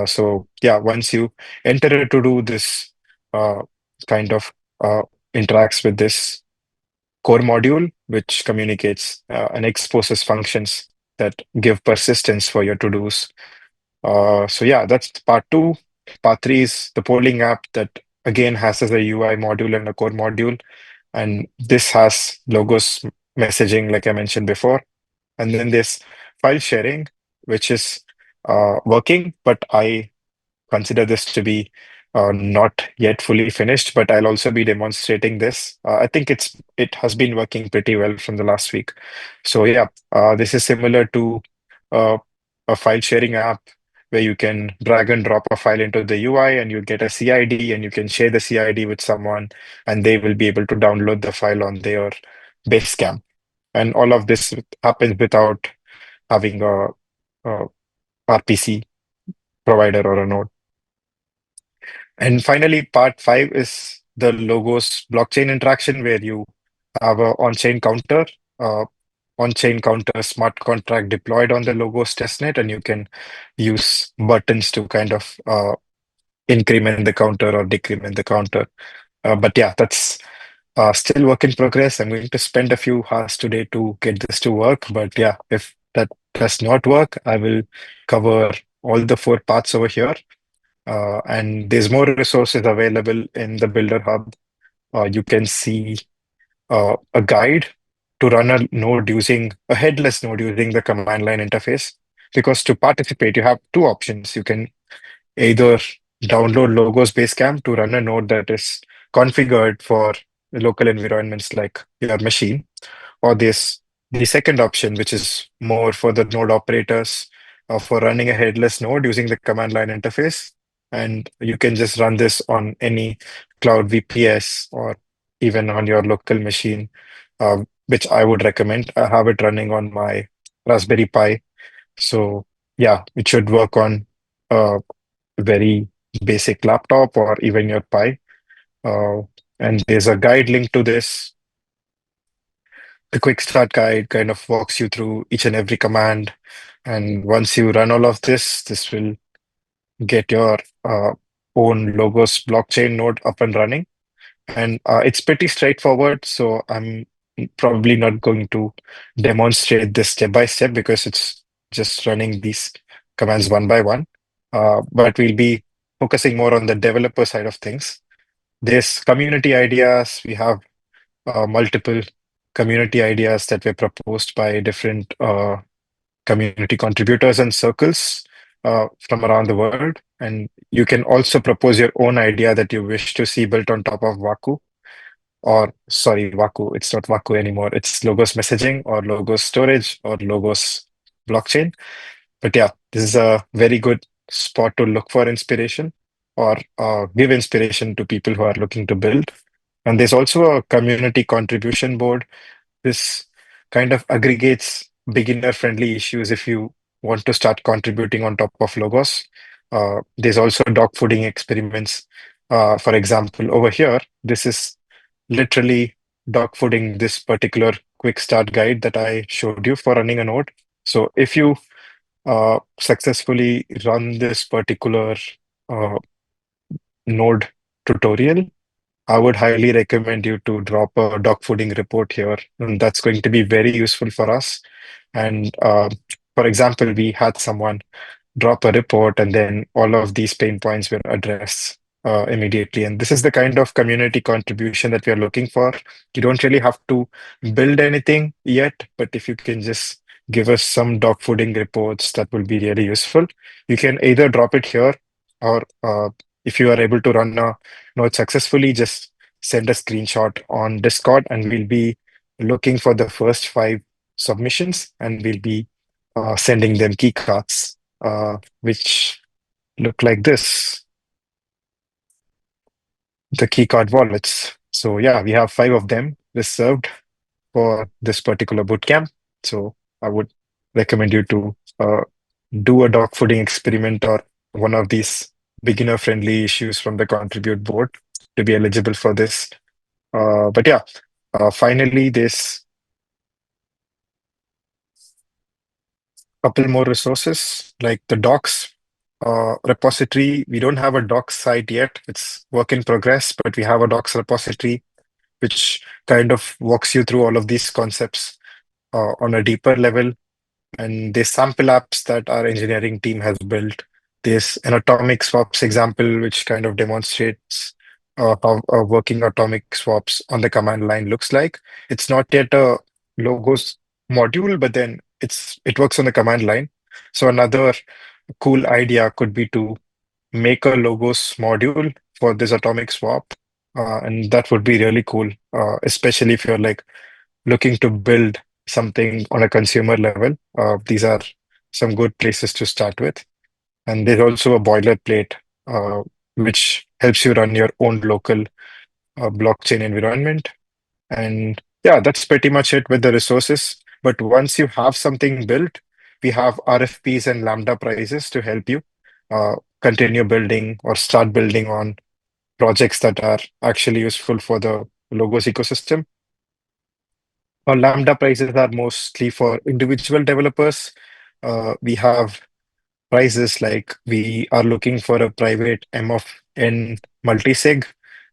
So yeah, once you enter a to-do, this uh, kind of uh, interacts with this core module, which communicates and exposes functions that give persistence for your to-dos. So yeah, that's part two. Part three is the polling app that again has as a UI module and a core module. And this has logos messaging, like I mentioned before. And then there's file sharing, which is working, but I consider this to be not yet fully finished, but I'll also be demonstrating this. I think it has been working pretty well from the last week. So yeah, this is similar to uh, a file sharing app where you can drag and drop a file into the UI and you get a CID and you can share the CID with someone and they will be able to download the file on their Basecamp. And all of this happens without having a RPC provider or a node. And finally, part five is the Logos blockchain interaction, where you have a uh, on-chain counter smart contract deployed on the Logos testnet, and you can use buttons to kind of increment the counter or decrement the counter. But yeah, that's still work in progress. I'm going to spend a few hours today to get this to work. But yeah, if that does not work, I will cover all the four parts over here. And there's more resources available in the Builder Hub. You can see a guide to run a node using a headless node using the command line interface. Because to participate, you have two options. You can either download Logos Basecamp to run a node that is configured for local environments like your machine, or this the second option, which is more for the node operators for running a headless node using the command line interface. And you can just run this on any cloud VPS or even on your local machine, which I would recommend. I have it running on my Raspberry Pi. So yeah, it should work on a very basic laptop or even your Pi. Uh, and there's a guide link to this. The quick start guide kind of walks you through each and every command. And once you run all of this, this will get your own Logos blockchain node up and running. And it's pretty straightforward. So I'm probably not going to demonstrate this step by step because it's just running these commands one by one. But we'll be focusing more on the developer side of things. There's community ideas. We have multiple community ideas that were proposed by different community contributors and circles from around the world. And you can also propose your own idea that you wish to see built on top of Waku, or sorry, Waku. It's not Waku anymore. It's Logos messaging or Logos storage or Logos blockchain. But yeah, this is a very good spot to look for inspiration or give inspiration to people who are looking to build. And there's also a community contribution board. This kind of aggregates beginner-friendly issues if you want to start contributing on top of Logos. There's also dog fooding experiments. For example, over here, this is literally dog fooding this particular quick start guide that I showed you for running a node. So if you successfully run this particular uh, node tutorial, I would highly recommend you to drop a dog fooding report here. And that's going to be very useful for us. And for example, we had someone drop a report, and then all of these pain points were addressed immediately. And this is the kind of community contribution that we are looking for. You don't really have to build anything yet, but if you can just give us some dog fooding reports, that will be really useful. You can either drop it here, or if you are able to run a node successfully, just send a screenshot on Discord, and we'll be looking for the first five submissions, and we'll be sending them key cards, which look like this, the keycard wallets. So yeah, we have five of them reserved for this particular bootcamp. So I would recommend you to do a dog fooding experiment or one of these beginner-friendly issues from the contribute board to be eligible for this. But yeah, finally, there's a couple more resources like the docs repository. We don't have a docs site yet. It's work in progress, but we have a docs repository which kind of walks you through all of these concepts on a deeper level. And there's sample apps that our engineering team has built. There's an atomic swaps example, which kind of demonstrates how a working atomic swaps on the command line looks like. It's not yet a logos module, but then it works on the command line. So another cool idea could be to make a logos module for this atomic swap. And that would be really cool, especially if you're like looking to build something on a consumer level. These are some good places to start with. And there's also a boilerplate, uh, which helps you run your own local blockchain environment. And yeah, that's pretty much it with the resources. But once you have something built, we have RFPs and Lambda prizes to help you continue building or start building on projects that are actually useful for the Logos ecosystem. Our Lambda prizes are mostly for individual developers. We have prizes like we are looking for a private M of N multisig,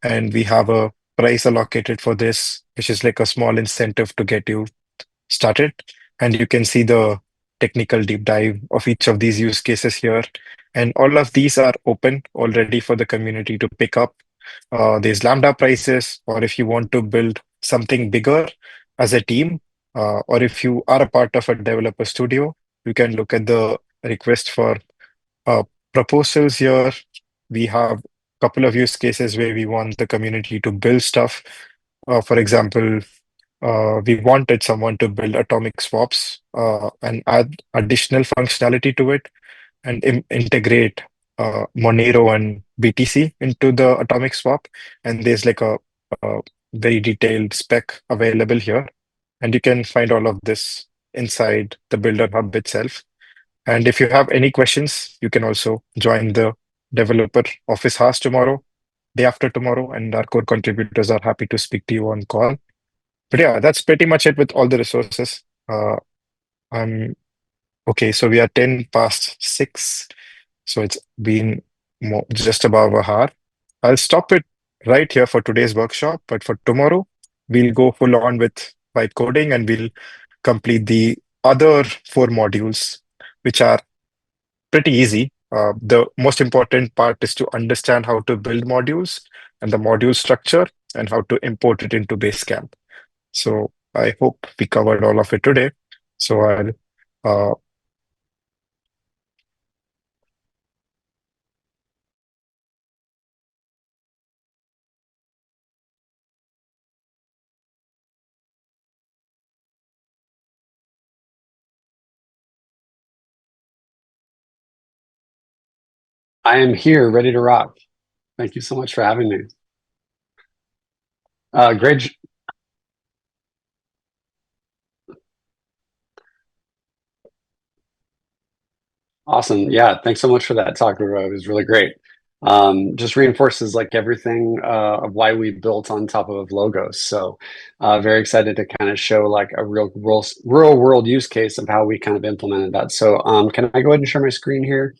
and we have a price allocated for this, which is like a small incentive to get you started. And you can see the technical deep dive of each of these use cases here. And all of these are open already for the community to pick up. There's Lambda prices, or if you want to build something bigger as a team, or if you are a part of a developer studio, you can look at the request for uh, proposals here. We have a couple of use cases where we want the community to build stuff. For example, we wanted someone to build atomic swaps and add additional functionality to it and integrate Monero and BTC into the atomic swap. And there's like a very detailed spec available here. And you can find all of this inside the Builder Hub itself. And if you have any questions, you can also join the developer office hours tomorrow, day after tomorrow, and our core contributors are happy to speak to you on call. But yeah, that's pretty much it with all the resources. I'm okay, so we are 10 past 6, so it's been just above a hour. I'll stop it right here for today's workshop, but for tomorrow, we'll go full on with vibe coding and we'll complete the other 4 modules, which are pretty easy. The most important part is to understand how to build modules and the module structure and how to import it into Basecamp. So I hope we covered all of it today. So uh, I am here, ready to rock. Thank you so much for having me. Great, awesome. Yeah, thanks so much for that talk, Ruro. It was really great. Just reinforces like everything of why we built on top of logos. So very excited to kind of show like a real world use case of how we kind of implemented that. So can I go ahead and share my screen here?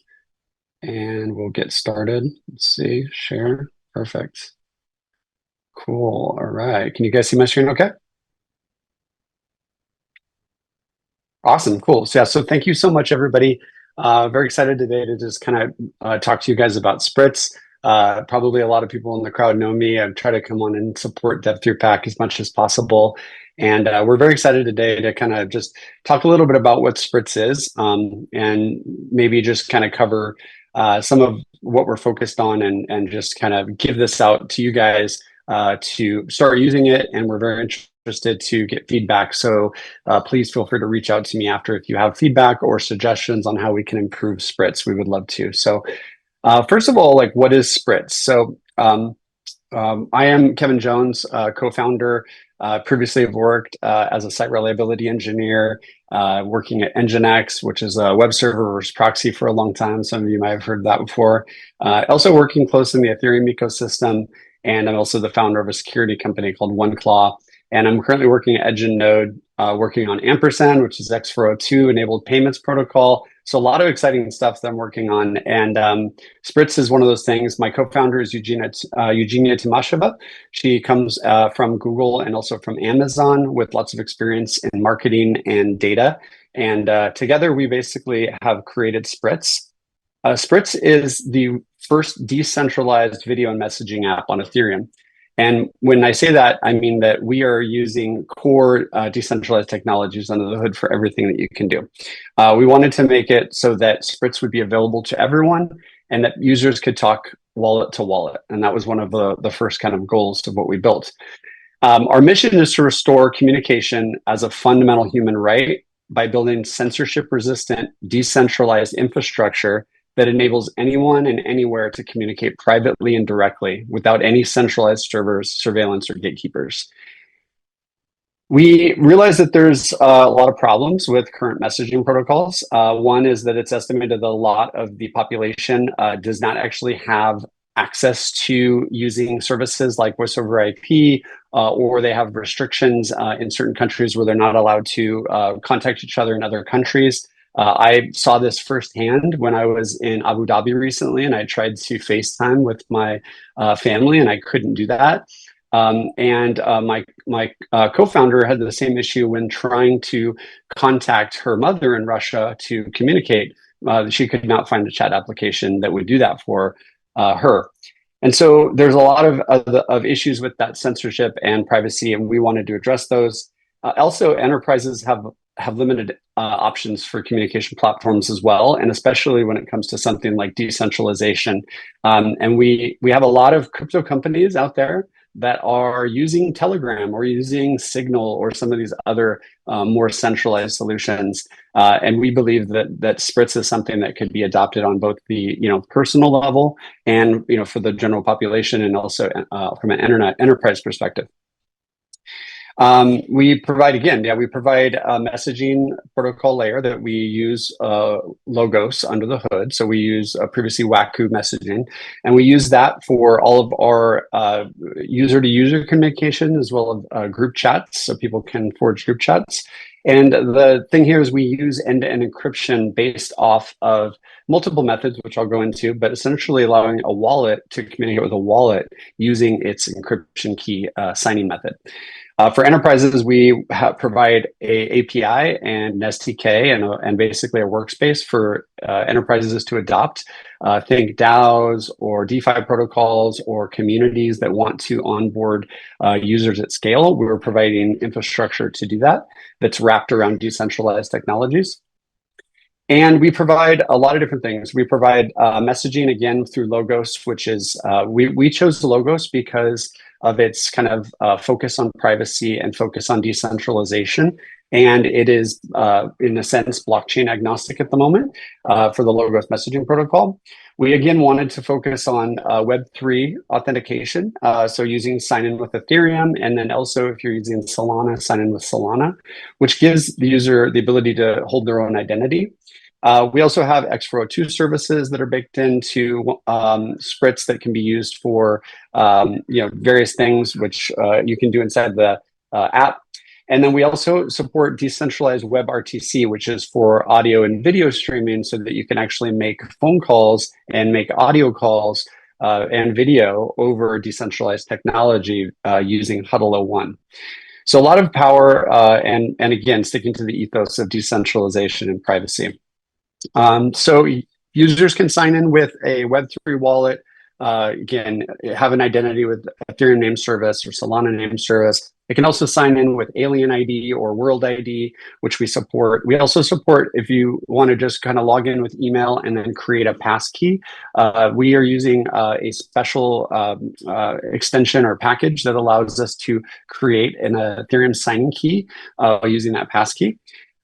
And we'll get started. Let's see, share. Perfect. Cool. All right. Can you guys see my screen okay? Awesome, cool. So yeah, so thank you so much, everybody. Very excited today to just kind of talk to you guys about Spritz. Probably a lot of people in the crowd know me. I try to come on and support Dev3Pack as much as possible. And we're very excited today to kind of just talk a little bit about what Spritz is and maybe just kind of cover some of what we're focused on and just kind of give this out to you guys to start using it. And we're very interested to get feedback. So please feel free to reach out to me after if you have feedback or suggestions on how we can improve Spritz. We would love to. So first of all, like what is Spritz? So I am Kevin Jones, co-founder. Previously, have worked as a site reliability engineer, working at Nginx, which is a web server versus proxy for a long time. Some of you might have heard of that before. Also working close in the Ethereum ecosystem, and I'm also the founder of a security company called OneClaw. And I'm currently working at Edge and Node, working on Ampersand, which is X402 enabled payments protocol. So a lot of exciting stuff that I'm working on. And Spritz is one of those things. My co-founder is Eugenia Timasheva. She comes from Google and also from Amazon with lots of experience in marketing and data. And together we basically have created Spritz. Spritz is the first decentralized video and messaging app on Ethereum. And when I say that, I mean that we are using core decentralized technologies under the hood for everything that you can do. We wanted to make it so that Spritz would be available to everyone and that users could talk wallet to wallet. And that was one of the first kind of goals of what we built. Our mission is to restore communication as a fundamental human right by building censorship resistant, decentralized infrastructure that enables anyone and anywhere to communicate privately and directly without any centralized servers, surveillance, or gatekeepers. We realize that there's a lot of problems with current messaging protocols. One is that it's estimated that a lot of the population does not actually have access to using services like voice over IP, or they have restrictions in certain countries where they're not allowed to contact each other in other countries. I saw this firsthand when I was in Abu Dhabi recently, and I tried to FaceTime with my family, and I couldn't do that. My co-founder had the same issue when trying to contact her mother in Russia to communicate. She could not find a chat application that would do that for her. And so there's a lot of issues with that censorship and privacy, and we wanted to address those. Also, enterprises have limited options for communication platforms as well, and especially when it comes to something like decentralization. And we have a lot of crypto companies out there that are using Telegram or using Signal or some of these other more centralized solutions. And we believe that Spritz is something that could be adopted on both the personal level and for the general population, and also from an enterprise perspective. We provide a messaging protocol layer that we use Logos under the hood. So we use previously Waku messaging, and we use that for all of our user-to-user communication as well as group chats, so people can forge group chats. And the thing here is we use end-to-end encryption based off of multiple methods, which I'll go into, but essentially allowing a wallet to communicate with a wallet using its encryption key signing method. For enterprises, we provide a API and an SDK and basically a workspace for enterprises to adopt. Think DAOs or DeFi protocols or communities that want to onboard users at scale. We're providing infrastructure to do that that's wrapped around decentralized technologies. And we provide a lot of different things. We provide messaging, again, through Logos, which is, we chose Logos because of its kind of focus on privacy and focus on decentralization. And it is, in a sense, blockchain agnostic at the moment for the Logos messaging protocol. We, again, wanted to focus on Web3 authentication. So using sign-in with Ethereum, and then also if you're using Solana, sign-in with Solana, which gives the user the ability to hold their own identity. We also have X402 services that are baked into Spritz that can be used for various things, which you can do inside the app. And then we also support decentralized WebRTC, which is for audio and video streaming, so that you can actually make phone calls and make audio calls and video over decentralized technology using Huddle 01. So a lot of power and again, sticking to the ethos of decentralization and privacy. So users can sign in with a Web3 wallet, again, have an identity with Ethereum name service or Solana name service. It can also sign in with Alien ID or World ID, which we support. We also support if you want to just kind of log in with email and then create a passkey. We are using a special extension or package that allows us to create an Ethereum signing key using that passkey.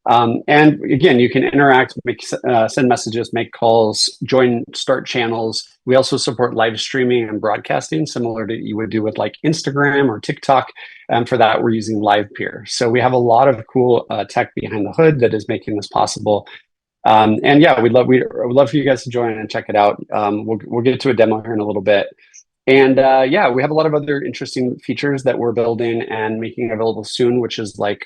And again, you can interact, send messages, make calls, start channels. We also support live streaming and broadcasting, similar to you would do with like Instagram or TikTok. And for that, we're using LivePeer. So we have a lot of cool tech behind the hood that is making this possible. And yeah, we'd love for you guys to join and check it out. We'll get to a demo here in a little bit. And yeah, we have a lot of other interesting features that we're building and making available soon, which is like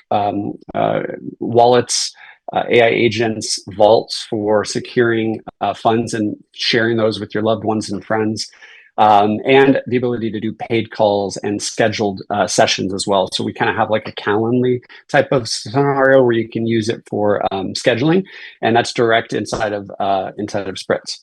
wallets, AI agents, vaults for securing funds and sharing those with your loved ones and friends, and the ability to do paid calls and scheduled sessions as well. So we kind of have like a Calendly type of scenario where you can use it for scheduling, and that's direct inside of Spritz.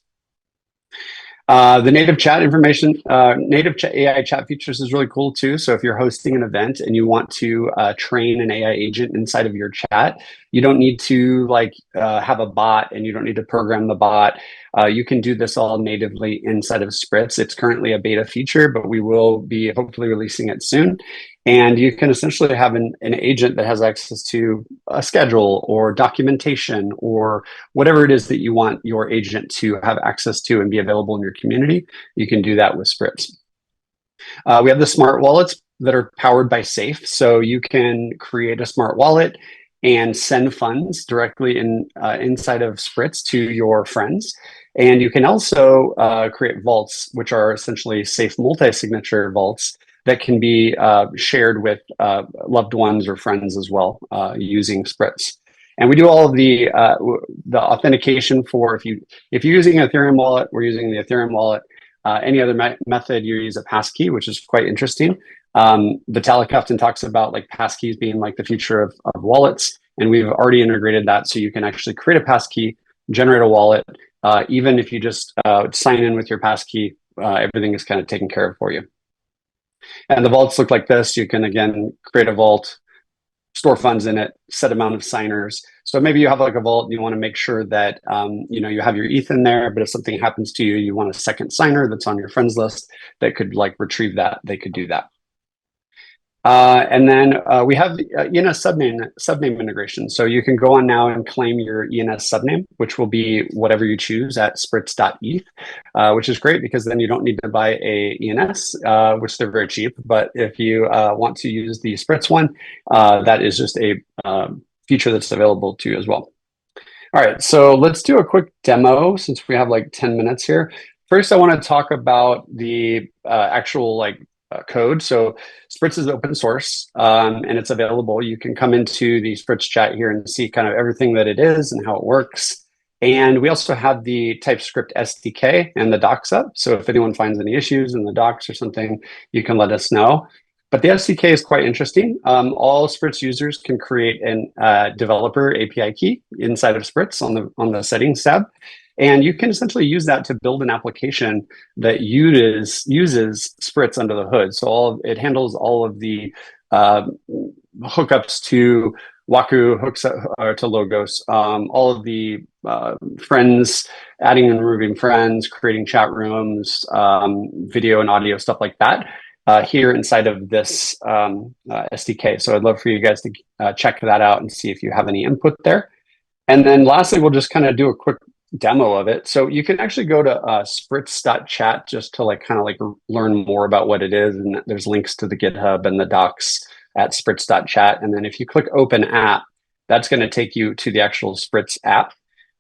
The native chat information, AI chat features is really cool too. So if you're hosting an event and you want to train an AI agent inside of your chat, you don't need to have a bot, and you don't need to program the bot. You can do this all natively inside of Spritz. It's currently a beta feature, but we will be hopefully releasing it soon. And you can essentially have an agent that has access to a schedule or documentation or whatever it is that you want your agent to have access to and be available in your community. You can do that with Spritz. We have the smart wallets that are powered by Safe. So you can create a smart wallet and send funds directly inside of Spritz to your friends. And you can also create vaults, which are essentially safe multi-signature vaults that can be shared with loved ones or friends as well using Spritz. And we do all of the authentication for if you're using an Ethereum wallet, we're using the Ethereum wallet. Any other method, you use a passkey, which is quite interesting. Vitalik often talks about like passkeys being like the future of wallets, and we've already integrated that, so you can actually create a passkey, generate a wallet. Even if you just sign in with your passkey, everything is kind of taken care of for you. And the vaults look like this. You can again create a vault, store funds in it, set amount of signers. So maybe you have like a vault and you want to make sure that you have your ETH in there, but if something happens to you, you want a second signer that's on your friends list that could like retrieve that. They could do that. And then we have the ENS subname integration. So you can go on now and claim your ENS subname, which will be whatever you choose at spritz.eth, which is great because then you don't need to buy a ENS, which they're very cheap. But if you want to use the Spritz one, that is just a feature that's available to you as well. All right, so let's do a quick demo since we have like 10 minutes here. First, I want to talk about the actual code. So Spritz is open source and it's available. You can come into the Spritz chat here and see kind of everything that it is and how it works. And we also have the TypeScript SDK and the docs up. So if anyone finds any issues in the docs or something, you can let us know. But the SDK is quite interesting. All Spritz users can create a developer API key inside of Spritz on the settings tab. And you can essentially use that to build an application that uses Spritz under the hood. So it handles all of the hookups to Waku, hooks to Logos, all of the friends, adding and removing friends, creating chat rooms, video and audio, stuff like that. Here inside of this SDK. So I'd love for you guys to check that out and see if you have any input there. And then lastly, we'll just kind of do a quick demo of it. So you can actually go to spritz.chat just to learn more about what it is. And there's links to the GitHub and the docs at spritz.chat. And then if you click open app, that's going to take you to the actual Spritz app.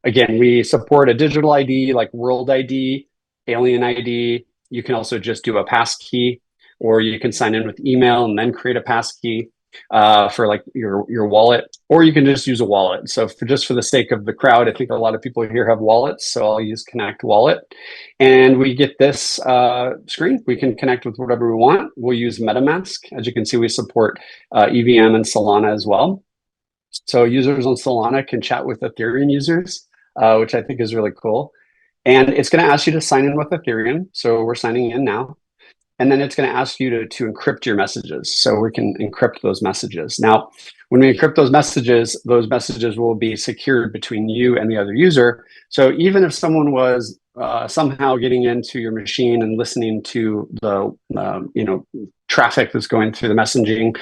Again, we support a digital ID like World ID, Alien ID. You can also just do a passkey, or you can sign in with email and then create a passkey for like your wallet, or you can just use a wallet. So just for the sake of the crowd, I think a lot of people here have wallets, so I'll use Connect Wallet. And we get this screen. We can connect with whatever we want. We'll use MetaMask. As you can see, we support EVM and Solana as well. So users on Solana can chat with Ethereum users, which I think is really cool. And it's going to ask you to sign in with Ethereum. So we're signing in now. And then it's going to ask you to encrypt your messages. So we can encrypt those messages. Now, when we encrypt those messages will be secured between you and the other user. So even if someone was somehow getting into your machine and listening to the traffic that's going through the messaging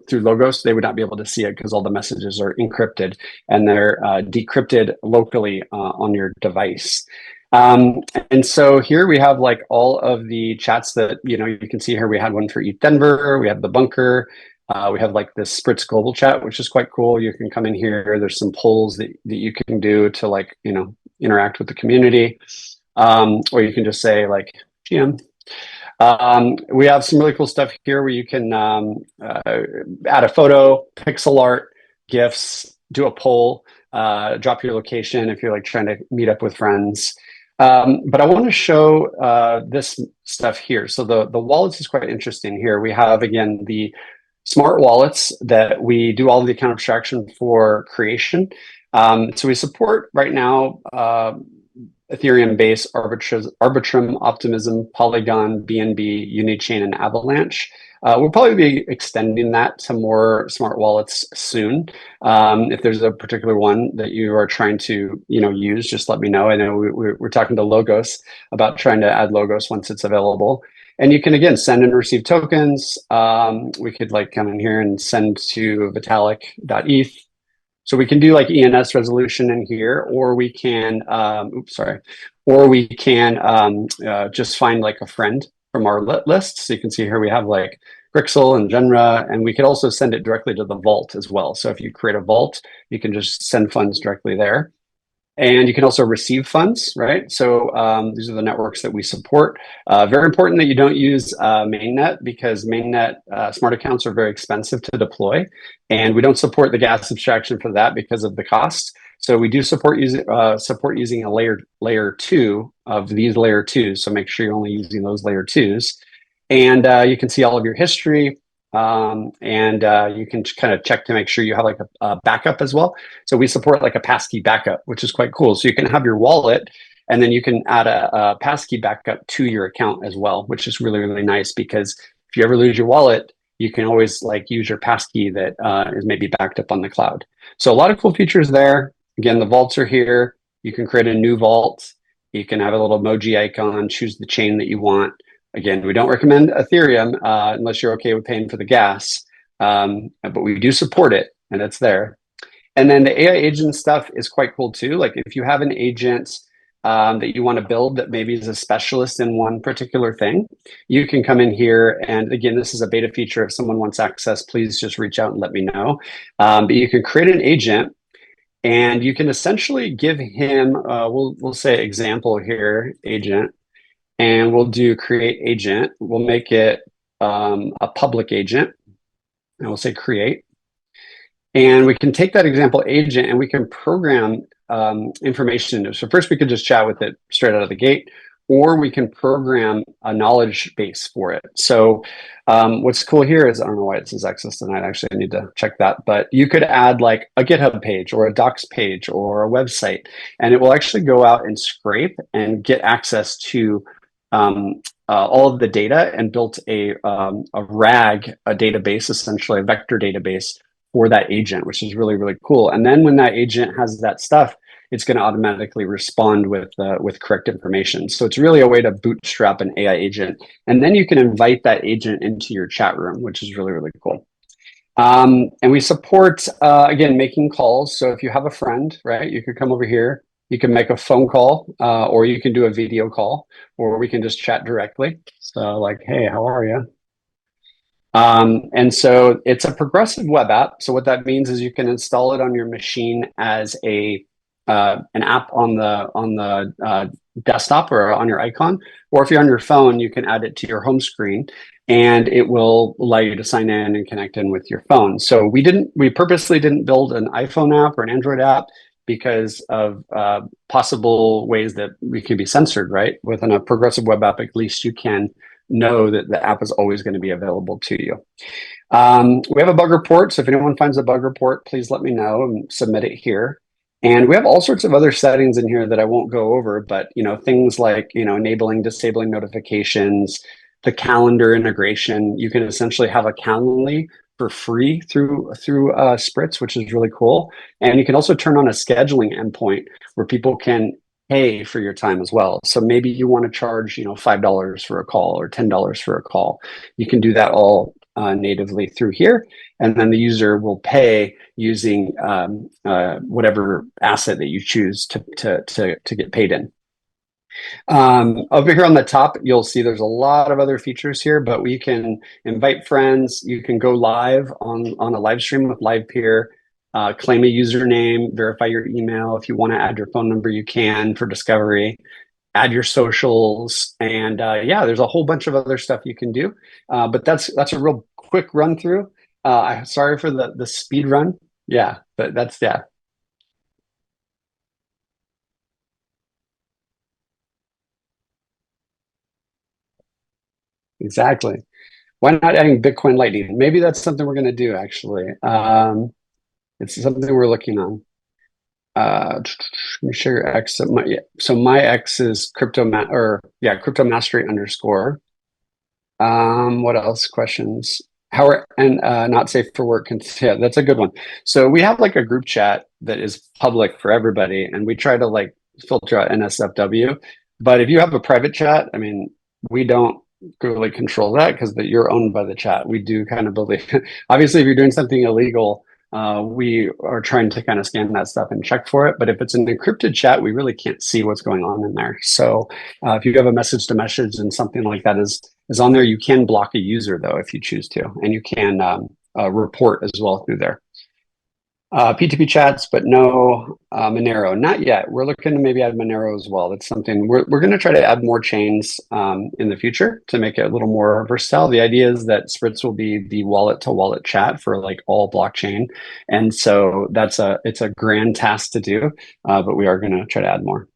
through Logos, they would not be able to see it because all the messages are encrypted and they're decrypted locally on your device. And so here we have like all of the chats that, you can see here. We had one for ETH Denver. We have the bunker. We have like this Spritz global chat, which is quite cool. You can come in here. There's some polls that you can do to interact with the community. Or you can just say like GM. We have some really cool stuff here where you can add a photo, pixel art, GIFs, do a poll, drop your location if you're like trying to meet up with friends. But I want to show this stuff here. So the wallets is quite interesting here. We have, again, the smart wallets that we do all of the account abstraction for creation. So we support right now Ethereum Base, Arbitrum, Optimism, Polygon, BNB, Unichain, and Avalanche. We'll probably be extending that to more smart wallets soon. If there's a particular one that you are trying to, use, just let me know. I know we're talking to Logos about trying to add Logos once it's available. And you can, again, send and receive tokens. We could like come in here and send to Vitalik.eth. So we can do like ENS resolution in here, or we can, or we can just find like a friend from our list. So you can see here we have like Grixel and Genra, and we could also send it directly to the vault as well. So if you create a vault, you can just send funds directly there. And you can also receive funds, right? So these are the networks that we support. Very important that you don't use mainnet, because mainnet smart accounts are very expensive to deploy. And we don't support the gas abstraction for that because of the cost. So we do support using a layer two of these layer twos. So make sure you're only using those layer twos. And you can see all of your history. And you can kind of check to make sure you have like a backup as well. So we support like a passkey backup, which is quite cool. So you can have your wallet, and then you can add a passkey backup to your account as well, which is really, really nice, because if you ever lose your wallet, you can always like use your passkey that is maybe backed up on the cloud. So a lot of cool features there. Again, the vaults are here. You can create a new vault. You can have a little emoji icon, choose the chain that you want. Again, we don't recommend Ethereum unless you're okay with paying for the gas, but we do support it, and it's there. And then the AI agent stuff is quite cool too. Like if you have an agent that you want to build that maybe is a specialist in one particular thing, you can come in here. And again, this is a beta feature. If someone wants access, please just reach out and let me know. But you can create an agent, and you can essentially give him, we'll say example here, agent. And we'll do create agent. We'll make it a public agent, and we'll say create. And we can take that example agent and we can program information into it. So first we could just chat with it straight out of the gate, or we can program a knowledge base for it. So what's cool here is, I don't know why it says access denied. Actually, I need to check that. But you could add like a GitHub page or a docs page or a website, and it will actually go out and scrape and get access to all of the data, and built a RAG, a database, essentially a vector database for that agent, which is really, really cool. And then when that agent has that stuff, it's going to automatically respond with correct information. So it's really a way to bootstrap an AI agent. And then you can invite that agent into your chat room, which is really, really cool. And we support, again, making calls. So if you have a friend, right, you could come over here. You can make a phone call, or you can do a video call, or we can just chat directly. So like, hey, how are you? And so it's a progressive web app. So what that means is you can install it on your machine as an app on the desktop or on your icon, or if you're on your phone, you can add it to your home screen, and it will allow you to sign in and connect in with your phone. So we purposely didn't build an iPhone app or an Android app because of possible ways that we can be censored, right? Within a progressive web app, at least you can know that the app is always going to be available to you. We have a bug report. So if anyone finds a bug report, please let me know and submit it here. And we have all sorts of other settings in here that I won't go over, but things like enabling, disabling notifications, the calendar integration. You can essentially have a Calendly for free through Spritz, which is really cool. And you can also turn on a scheduling endpoint where people can pay for your time as well. So maybe you want to charge $5 for a call or $10 for a call. You can do that all natively through here, and then the user will pay using whatever asset that you choose to get paid in. Over here on the top, you'll see there's a lot of other features here, but we can invite friends. You can go live on a live stream with LivePeer, claim a username, verify your email. If you want to add your phone number, you can for discovery. Add your socials, and yeah, there's a whole bunch of other stuff you can do. But that's a real quick run through. Sorry for the speed run. Yeah, but that's yeah. Exactly. Why not adding Bitcoin Lightning? Maybe that's something we're going to do actually. It's something we're looking on. let me share your X. So my X is crypto mastery underscore. What else? Questions? How are and not safe for work? Yeah, that's a good one. So we have like a group chat that is public for everybody, and we try to like filter out NSFW. But if you have a private chat, I mean, we don't really control that because you're owned by the chat. We do kind of believe, obviously, if you're doing something illegal, we are trying to kind of scan that stuff and check for it. But if it's an encrypted chat, we really can't see what's going on in there. So if you have a message to message and something like that is on there, you can block a user though if you choose to, and you can report as well through there. P2P chats, but no Monero, not yet. We're looking to maybe add Monero as well. That's something we're going to try to add more chains in the future to make it a little more versatile. The idea is that Spritz will be the wallet to wallet chat for like all blockchain, and so it's a grand task to do, but we are going to try to add more.